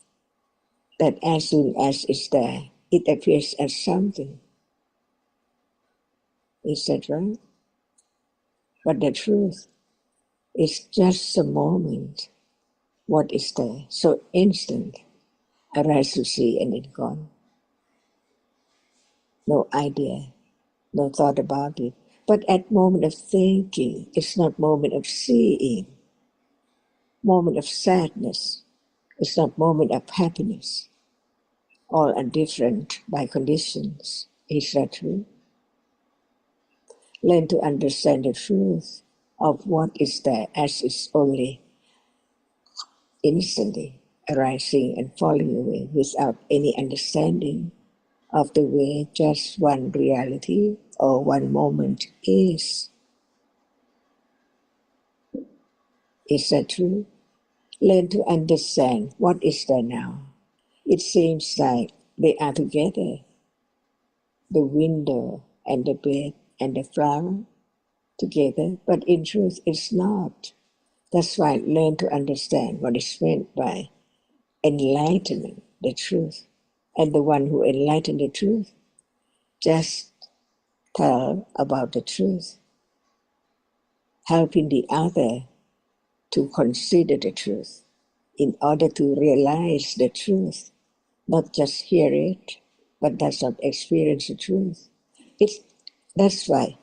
that as soon as it's there, it appears as something. Is that right? But the truth is just a moment. What is there? So instant, arise to see and it gone. No idea, no thought about it. But at moment of thinking, it's not moment of seeing, moment of sadness. It's not moment of happiness. All are different by conditions. Is that true? Learn to understand the truth of what is there as is only instantly arising and falling away without any understanding of the way just one reality or one moment is. Is that true? Learn to understand what is there now. It seems like they are together. The window and the bed and the flower together, but in truth it's not. That's why learn to understand what is meant by enlightening the truth. And the one who enlightened the truth just tell about the truth, helping the other to consider the truth in order to realize the truth, not just hear it, but does not experience the truth. That's why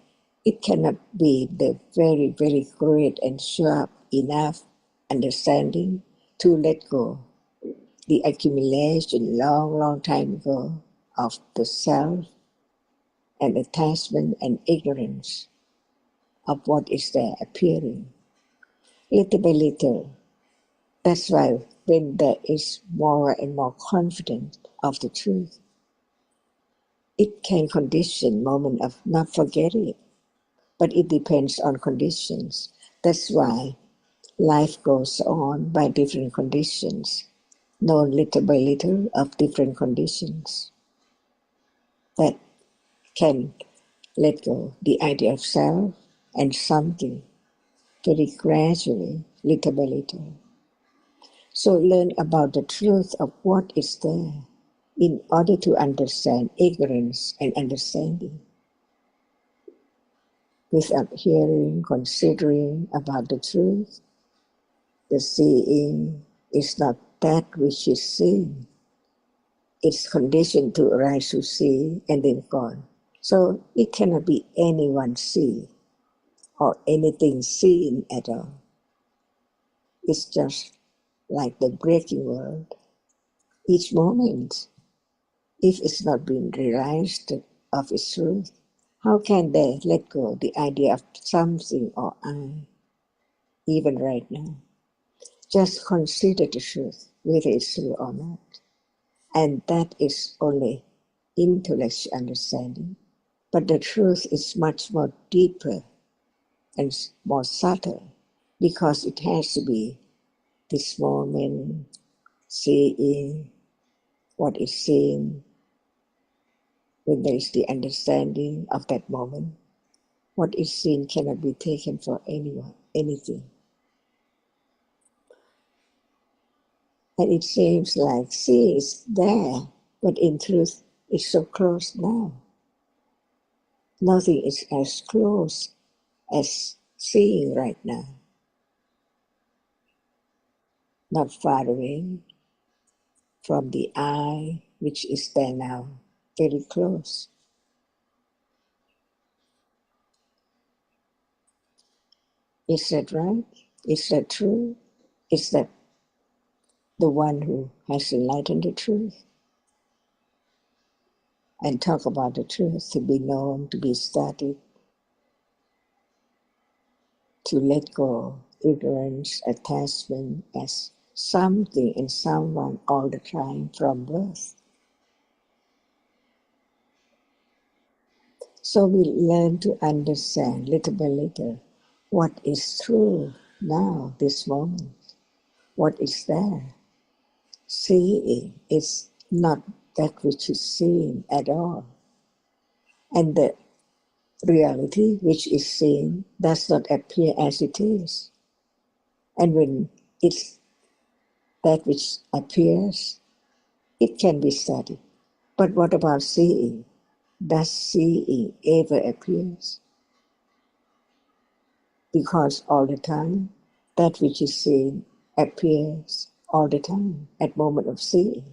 it cannot be the very, very great and sharp enough understanding to let go the accumulation long, long time ago of the self and attachment and ignorance of what is there appearing. Little by little, that's why when there is more and more confidence of the truth, it can condition moment of not forgetting it, but it depends on conditions. That's why life goes on by different conditions, known little by little of different conditions that can let go the idea of self and something very gradually, little by little. So learn about the truth of what is there in order to understand ignorance and understanding. Without hearing, considering about the truth, the seeing is not that which is seen. It's conditioned to arise to see and then gone. So it cannot be anyone see or anything seen at all. It's just like the breaking world. Each moment, if it's not been realized of its truth, how can they let go the idea of something or I, even right now? Just consider the truth, whether it's true or not. And that is only intellectual understanding. But the truth is much more deeper and more subtle because it has to be this moment, seeing what is seen. When there is the understanding of that moment, what is seen cannot be taken for anyone, anything. And it seems like seeing is there, but in truth, it's so close now. Nothing is as close as seeing right now. Not far away from the eye, which is there now, very close. Is that right? Is that true? Is that the one who has enlightened the truth? And talk about the truth to be known, to be studied, to let go ignorance, attachment as something and someone all the time from birth. So we learn to understand little by little what is true now, this moment, what is there. Seeing is not that which is seen at all. And the reality which is seen does not appear as it is. And when it's that which appears, it can be studied. But what about seeing? Does seeing ever appears? Because all the time, that which is seen appears all the time at moment of seeing.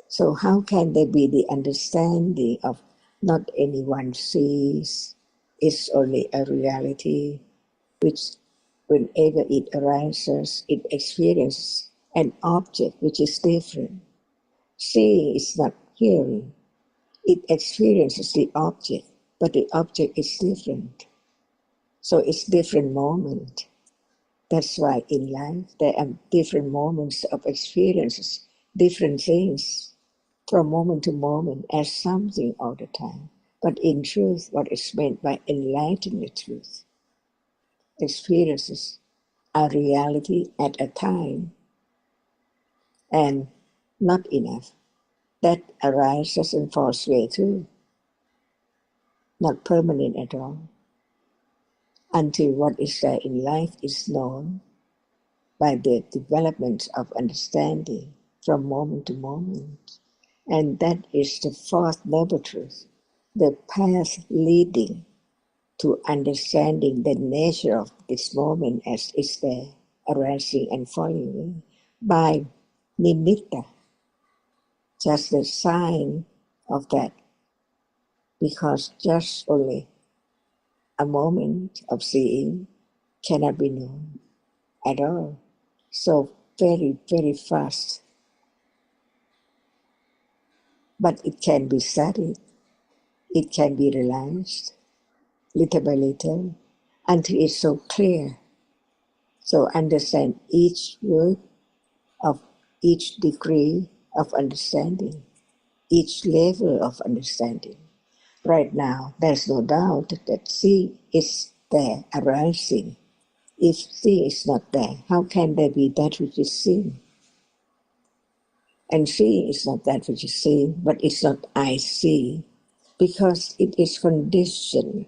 So how can there be the understanding of not anyone sees, it's only a reality which whenever it arises, it experiences an object which is different. Seeing is not hearing. It experiences the object, but the object is different. So it's different moment. That's why in life there are different moments of experiences, different things from moment to moment as something all the time. But in truth, what is meant by enlightened truth, experiences are reality at a time and not enough. That arises and falls away too, not permanent at all, until what is there in life is known by the development of understanding from moment to moment. And that is the fourth noble truth, the path leading to understanding the nature of this moment as it's there, arising and falling away by nimitta, just the sign of that, because just only a moment of seeing cannot be known at all. So very, very fast. But it can be studied, it can be realized little by little until it's so clear. So understand each word of each degree of understanding, each level of understanding. Right now, there's no doubt that seeing is there, arising. If seeing is not there, how can there be that which is seen? And seeing is not that which is seen, but it's not I see, because it is conditioned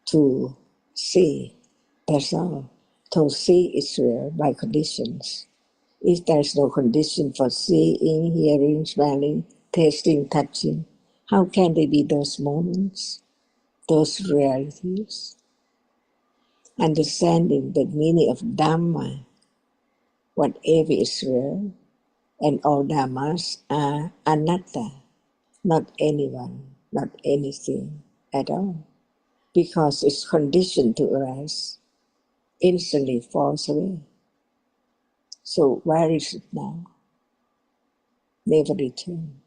to see. That's all. To see is real by conditions. If there's no condition for seeing, hearing, smelling, tasting, touching, how can there be those moments, those realities? Understanding the meaning of Dhamma, whatever is real, and all Dhammas are anatta, not anyone, not anything at all, because it's conditioned to arise, instantly falls away. So where is it now? Never return.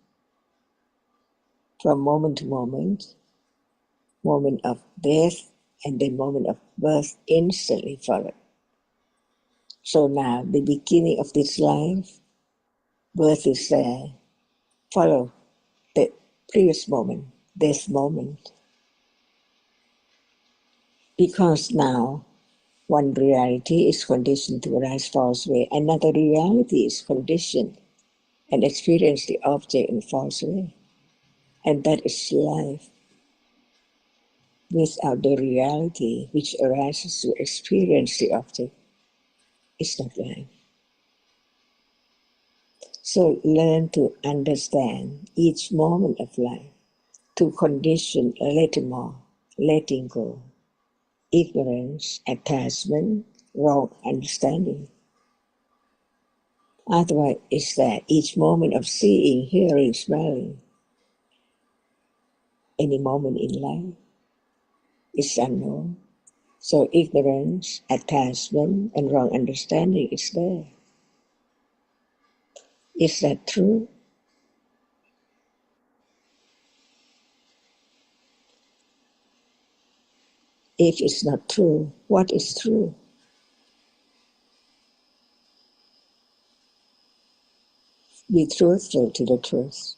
From moment to moment of death and the moment of birth instantly followed. So now the beginning of this life, birth is there, follow the previous moment, death moment. Because now one reality is conditioned to arise, falls away, another reality is conditioned and experience the object and falls away. And that is life. Without the reality which arises to experience the object, it's not life. So learn to understand each moment of life, to condition a little more, letting go, ignorance, attachment, wrong understanding. Otherwise, it's that each moment of seeing, hearing, smelling, any moment in life is unknown. So ignorance, attachment, and wrong understanding is there. Is that true? If it's not true, what is true? Be truthful to the truth.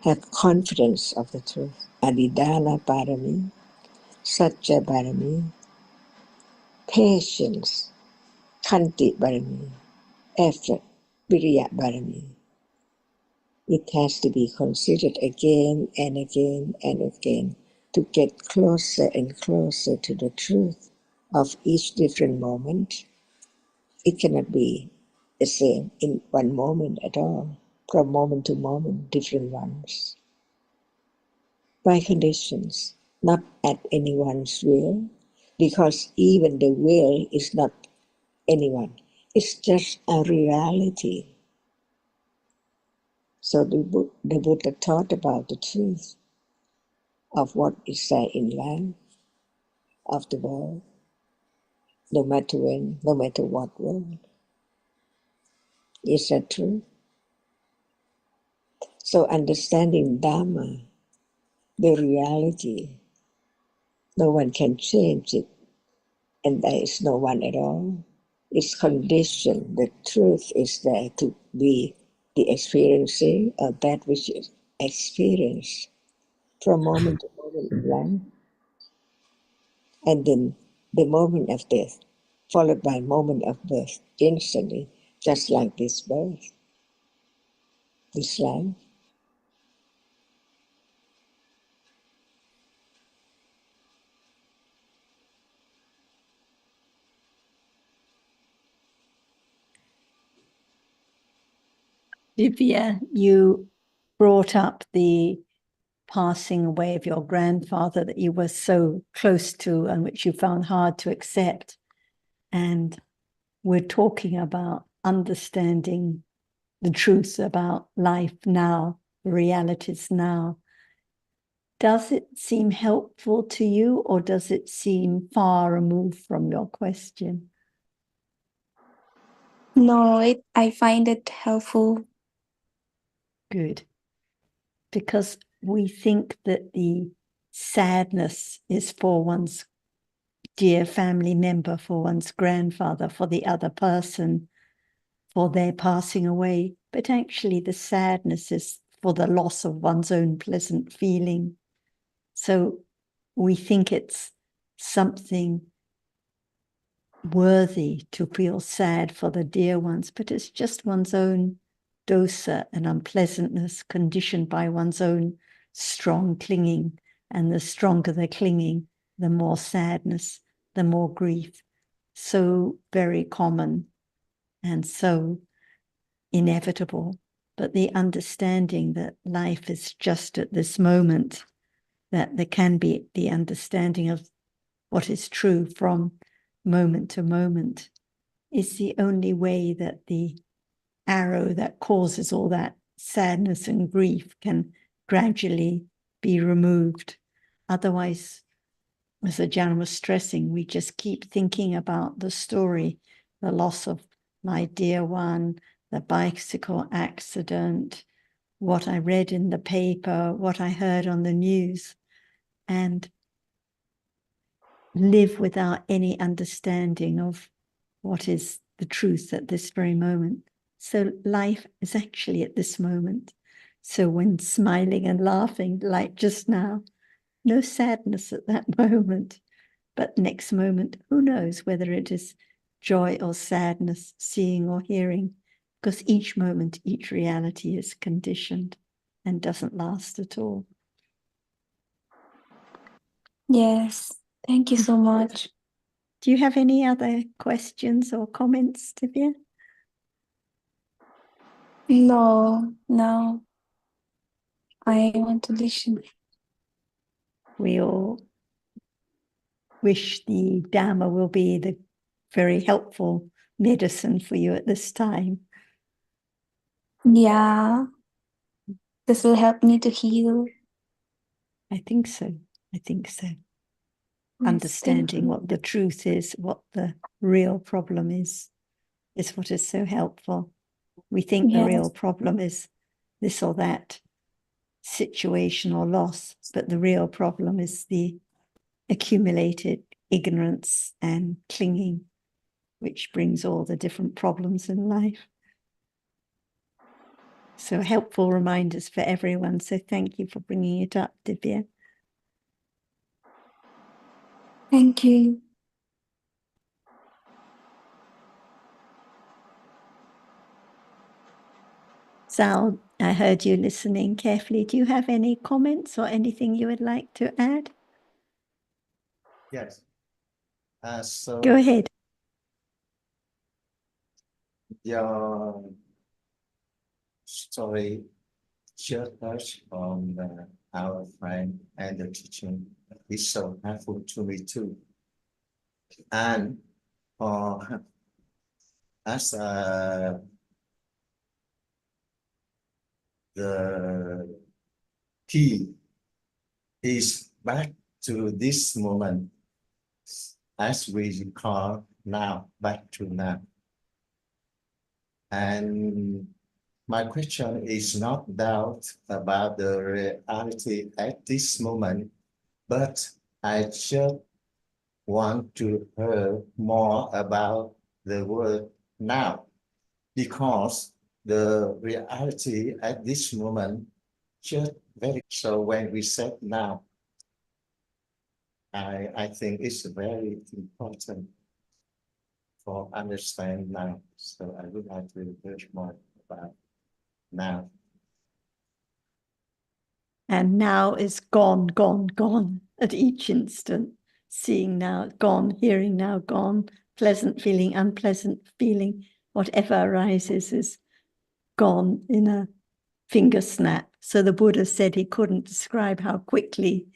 Have confidence of the truth. Adidana Parami, Satya Parami, patience, Khanti Parami, effort, Viriya Parami. It has to be considered again and again and again to get closer and closer to the truth of each different moment. It cannot be the same in one moment at all, from moment to moment, different ones. By conditions, not at anyone's will, because even the will is not anyone. It's just a reality. So the Buddha taught about the truth of what is there in life, of the world, no matter when, no matter what world. Is that true? So understanding Dhamma, the reality, no one can change it, and there is no one at all. It's conditioned. The truth is there to be the experiencing of that which is experienced from moment to moment in life. And then the moment of death, followed by moment of birth, instantly, just like this birth, this life. Divya, you brought up the passing away of your grandfather that you were so close to and which you found hard to accept. And we're talking about understanding the truth about life now, the realities now. Does it seem helpful to you, or does it seem far removed from your question? No, I find it helpful. Good. Because we think that the sadness is for one's dear family member, for one's grandfather, for the other person, for their passing away. But actually, the sadness is for the loss of one's own pleasant feeling. So we think it's something worthy to feel sad for the dear ones, but it's just one's own dosa and unpleasantness conditioned by one's own strong clinging. And the stronger the clinging, the more sadness, the more grief. So very common and so inevitable. But the understanding that life is just at this moment, that there can be the understanding of what is true from moment to moment, is the only way that the arrow that causes all that sadness and grief can gradually be removed. Otherwise, as Ajahn was stressing, we just keep thinking about the story, the loss of my dear one, the bicycle accident, what I read in the paper, what I heard on the news, and live without any understanding of what is the truth at this very moment. So life is actually at this moment. So when smiling and laughing, like just now, no sadness at that moment, but next moment, who knows whether it is joy or sadness, seeing or hearing, because each moment, each reality is conditioned and doesn't last at all. Yes. Thank you so much. Do you have any other questions or comments, Divya? No. I want to listen. We all wish the Dhamma will be the very helpful medicine for you at this time. Yeah. This will help me to heal. I think so. I think so. Yes, Understanding what the truth is, what the real problem is what is so helpful. We think the real problem is this or that situation or loss, but the real problem is the accumulated ignorance and clinging, which brings all the different problems in life. So helpful reminders for everyone. So thank you for bringing it up, Divya. Thank you. Sal, I heard you listening carefully. Do you have any comments or anything you would like to add? Yes. So Go ahead. your story just touched on our friend and the teaching is so helpful to me too. And as the key is back to this moment, as we call now, back to now. And my question is not doubt about the reality at this moment, but I just want to hear more about the word now, because the reality at this moment just very, so when we said now, I think it's very important for understand now. So I would like to hear more about now. And now is gone, gone, gone at each instant. Seeing now, gone, hearing now, gone, pleasant feeling, unpleasant feeling, whatever arises is gone in a finger snap. So the Buddha said he couldn't describe how quickly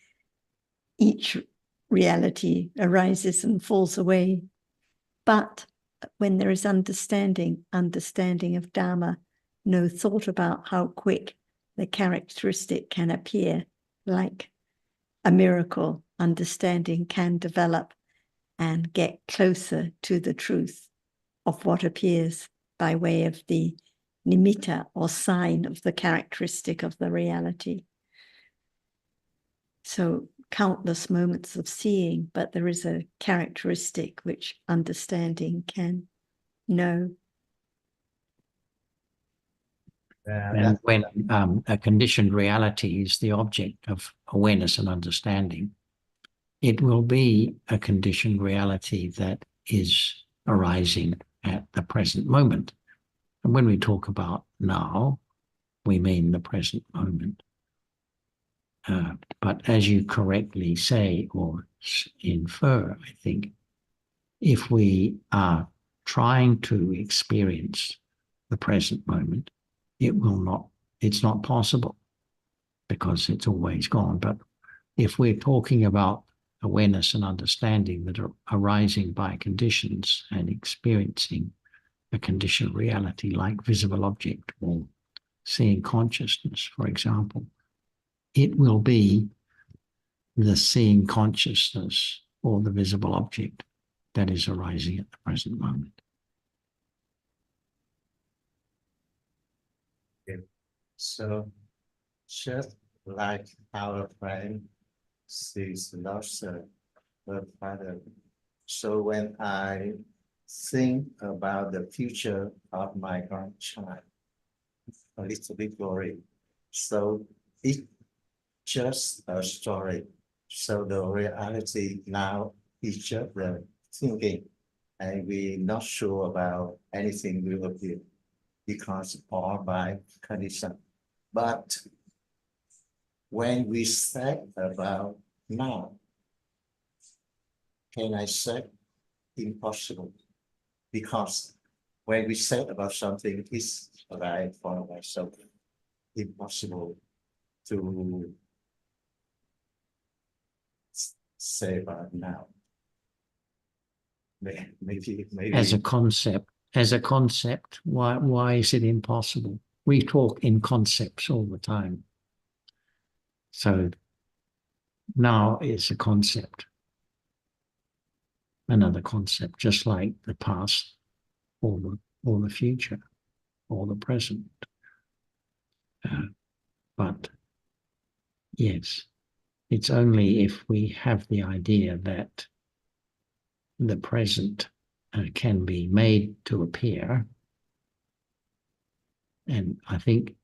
each reality arises and falls away. But when there is understanding of Dhamma, no thought about how quick the characteristic can appear, like a miracle, understanding can develop and get closer to the truth of what appears by way of the nimitta or sign of the characteristic of the reality. So countless moments of seeing, but there is a characteristic which understanding can know. And when a conditioned reality is the object of awareness and understanding, it will be a conditioned reality that is arising at the present moment. And when we talk about now, we mean the present moment. But as you correctly say or infer, I think, if we are trying to experience the present moment, it's not possible because it's always gone. But if we're talking about awareness and understanding that are arising by conditions and experiencing a conditioned reality like visible object or seeing consciousness, for example, it will be the seeing consciousness or the visible object that is arising at the present moment. So just like our friend sees lost her father. So when I think about the future of my grandchild, a little bit worried. So it's just a story. So the reality now is just the thinking, and we're not sure about anything will appear because all by condition. But when we say about now, can I say impossible? Because when we say about something, it's right for myself, impossible to say about now. Maybe As a concept, why is it impossible? We talk in concepts all the time. So now is a concept, another concept, just like the past or the future or the present. But yes, it's only if we have the idea that the present can be made to appear, and I think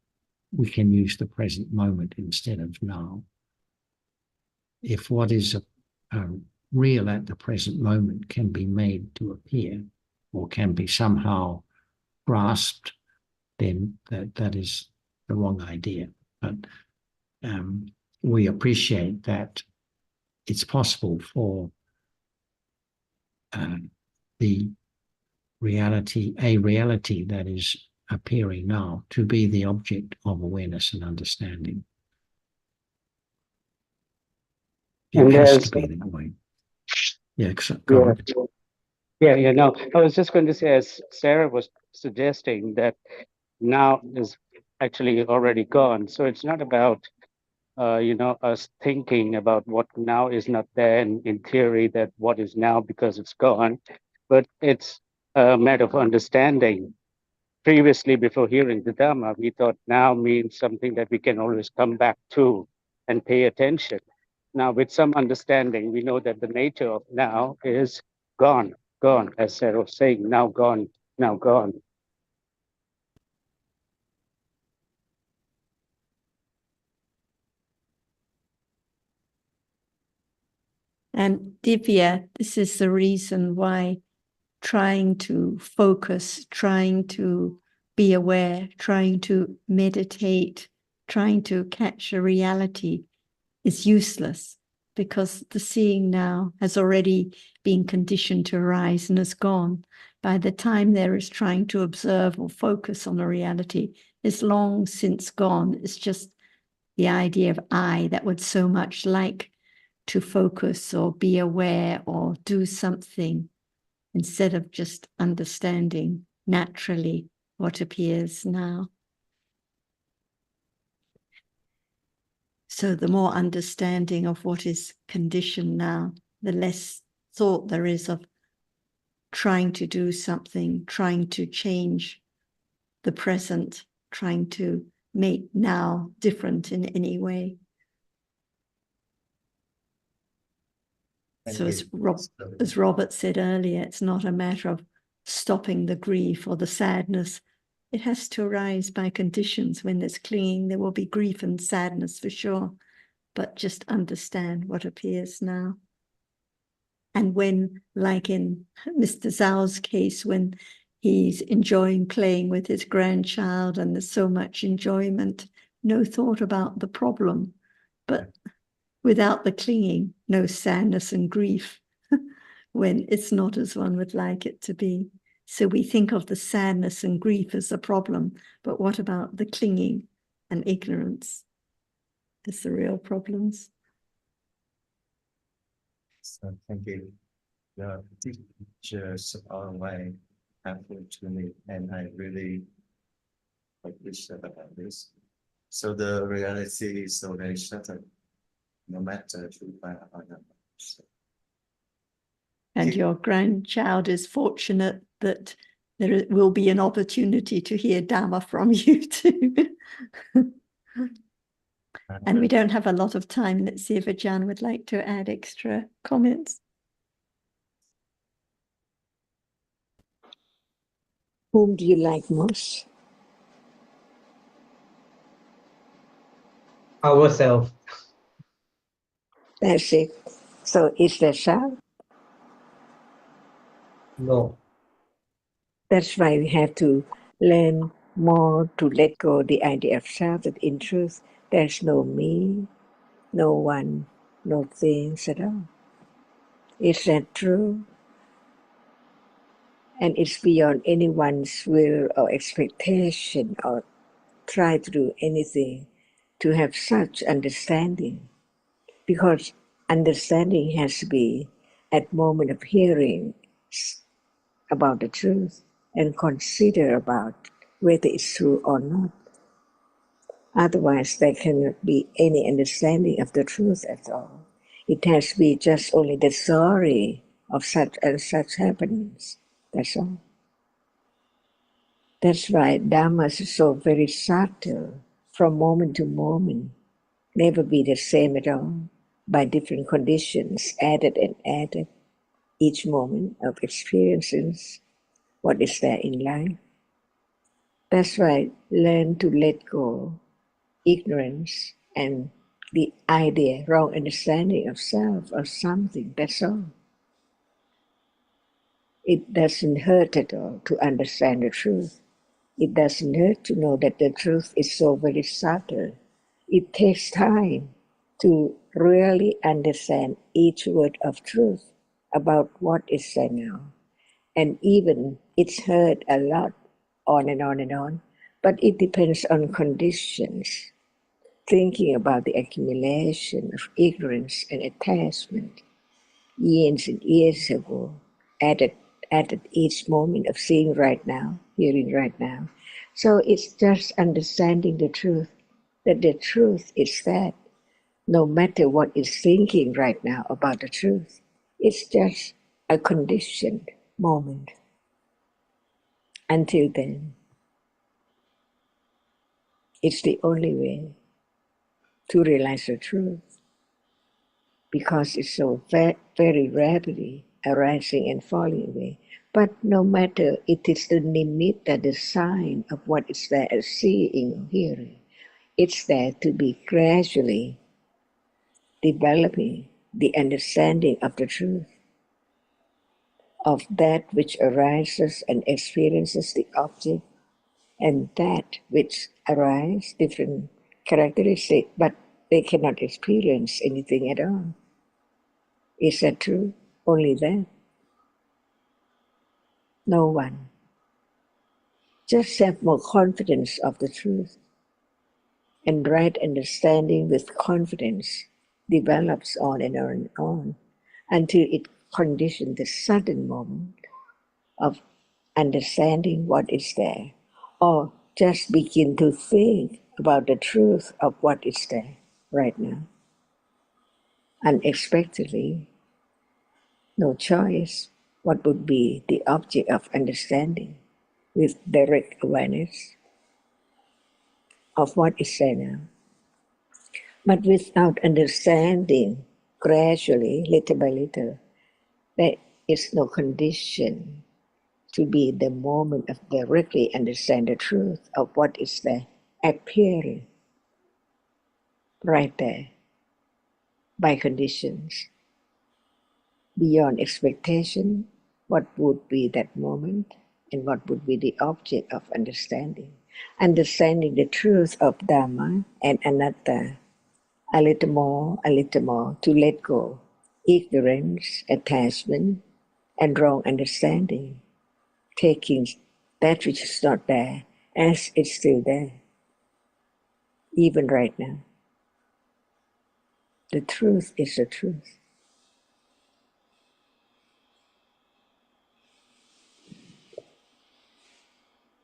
we can use the present moment instead of now. If what is real at the present moment can be made to appear or can be somehow grasped, then that is the wrong idea. But we appreciate that it's possible for the reality, a reality that is appearing now, to be the object of awareness and understanding. It And has there's to be that way. Yeah, go on. No, I was just going to say, as Sarah was suggesting, that now is actually already gone. So it's not about, us thinking about what now is not there, and in theory that what is now because it's gone, but it's a matter of understanding previously, before hearing the Dhamma, we thought now means something that we can always come back to and pay attention. Now, with some understanding, we know that the nature of now is gone, gone, as Sarah was saying, now gone, now gone. And Divya, this is the reason why trying to focus, trying to be aware, trying to meditate, trying to catch a reality is useless, because the seeing now has already been conditioned to arise and is gone. By the time there is trying to observe or focus on a reality, is long since gone. It's just the idea of I that would so much like to focus or be aware or do something, instead of just understanding naturally what appears now. So the more understanding of what is conditioned now, the less thought there is of trying to do something, trying to change the present, trying to make now different in any way. So as Robert said earlier, it's not a matter of stopping the grief or the sadness. It has to arise by conditions. When there's clinging, there will be grief and sadness for sure, but just understand what appears now. And when, like in Mr. Zhao's case, when he's enjoying playing with his grandchild and there's so much enjoyment, no thought about the problem, but without the clinging, no sadness and grief when it's not as one would like it to be. So we think of the sadness and grief as a problem, but what about the clinging and ignorance as the real problems? So thank you. The teachers are very helpful to me, and I really appreciate about this. So the reality is so very certain, no matter who I am. So, and your grandchild is fortunate that there will be an opportunity to hear Dhamma from you too. And we don't have a lot of time. Let's see if Ajahn would like to add extra comments. Whom do you like most? Ourselves. That's it. So is that so? No. That's why we have to learn more to let go the idea of self, that in truth there's no me, no one, no things at all. Is that true? And it's beyond anyone's will or expectation or try to do anything to have such understanding. Because understanding has to be at moment of hearing about the truth and consider about whether it's true or not. Otherwise, there cannot be any understanding of the truth at all. It has to be just only the story of such and such happenings. That's all. That's why Dhamma is so very subtle, from moment to moment, never be the same at all, by different conditions, added and added, each moment of experiences, what is there in life. That's why learn to let go ignorance and the idea, wrong understanding of self or something, that's all. It doesn't hurt at all to understand the truth. It doesn't hurt to know that the truth is so very subtle. It takes time to really understand each word of truth about what is there now. And even it's hurt a lot, on and on and on, but it depends on conditions. Thinking about the accumulation of ignorance and attachment years and years ago, added each moment of seeing right now, hearing right now. So it's just understanding the truth, that the truth is that no matter what is thinking right now about the truth, it's just a conditioned moment. Until then, It's the only way to realize the truth, because it's so very rapidly arising and falling away. But no matter it is the nimitta, the sign of what is there as seeing or hearing, it's there to be gradually developing the understanding of the truth, of that which arises and experiences the object, and that which arise different characteristics, but they cannot experience anything at all. Is that true? Only that? No one. Just have more confidence of the truth, and right understanding with confidence develops on and on and on until it conditions the sudden moment of understanding what is there, or just begin to think about the truth of what is there right now. Unexpectedly, no choice, what would be the object of understanding with direct awareness of what is there now. But without understanding, gradually, little by little, there is no condition to be the moment of directly understand the truth of what is there appearing right there by conditions. Beyond expectation, what would be that moment and what would be the object of understanding. Understanding the truth of Dhamma and Anatta a little more to let go ignorance, attachment, and wrong understanding, taking that which is not there as it's still there, even right now. The truth is the truth.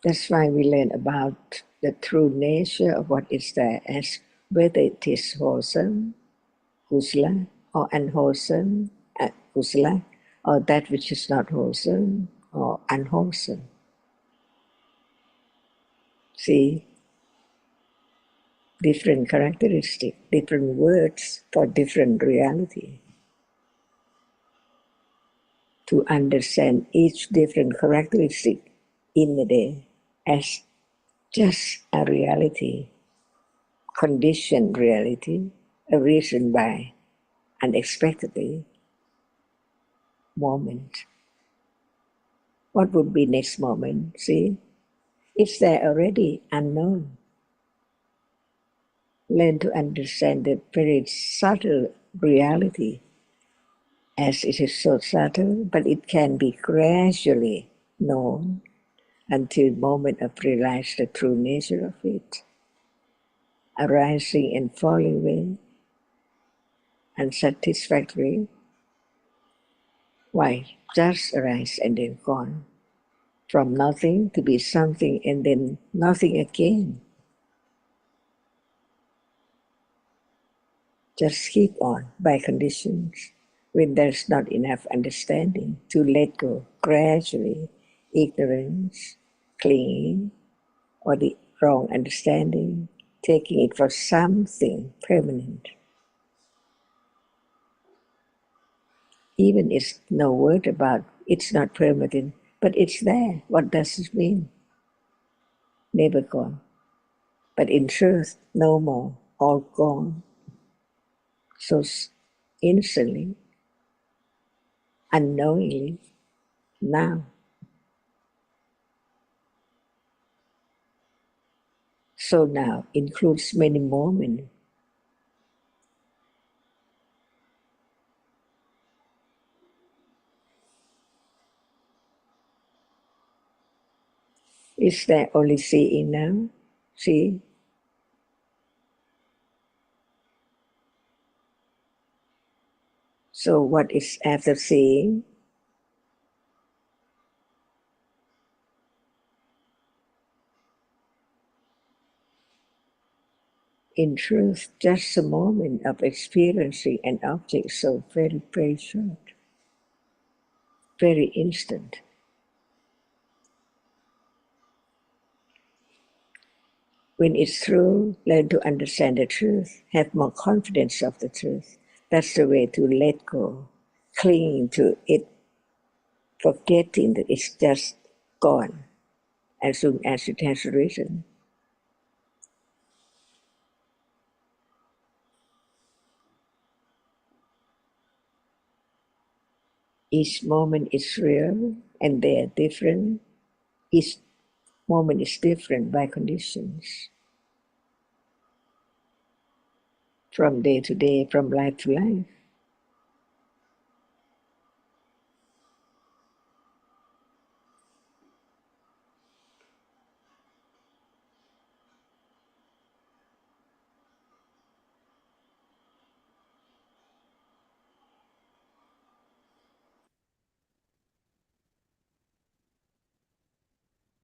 That's why we learn about the true nature of what is there, as whether it is wholesome, kusala, or unwholesome, kusala, or that which is not wholesome or unwholesome. See, different characteristics, different words for different reality. To understand each different characteristic in the day as just a reality, conditioned reality, arisen by unexpectedly moment. What would be next moment? See, it's there already, unknown. Learn to understand the very subtle reality, as it is so subtle, but it can be gradually known until moment of realize the true nature of it, arising and falling away, unsatisfactory. Why? Just arise and then gone. From nothing to be something and then nothing again. Just keep on by conditions when there's not enough understanding to let go gradually ignorance, clinging, or the wrong understanding, taking it for something permanent. Even it's no word about it's not permanent, but it's there. What does it mean? Never gone. But in truth, no more, all gone. So instantly, unknowingly, now. So now includes many moments. Is there only seeing now? See? So what is after seeing? In truth, just a moment of experiencing an object so very, very short, very instant. When it's true, learn to understand the truth, have more confidence of the truth. That's the way to let go. Clinging to it, forgetting that it's just gone as soon as it has arisen. Each moment is real and they are different. Each moment is different by conditions. From day to day, from life to life.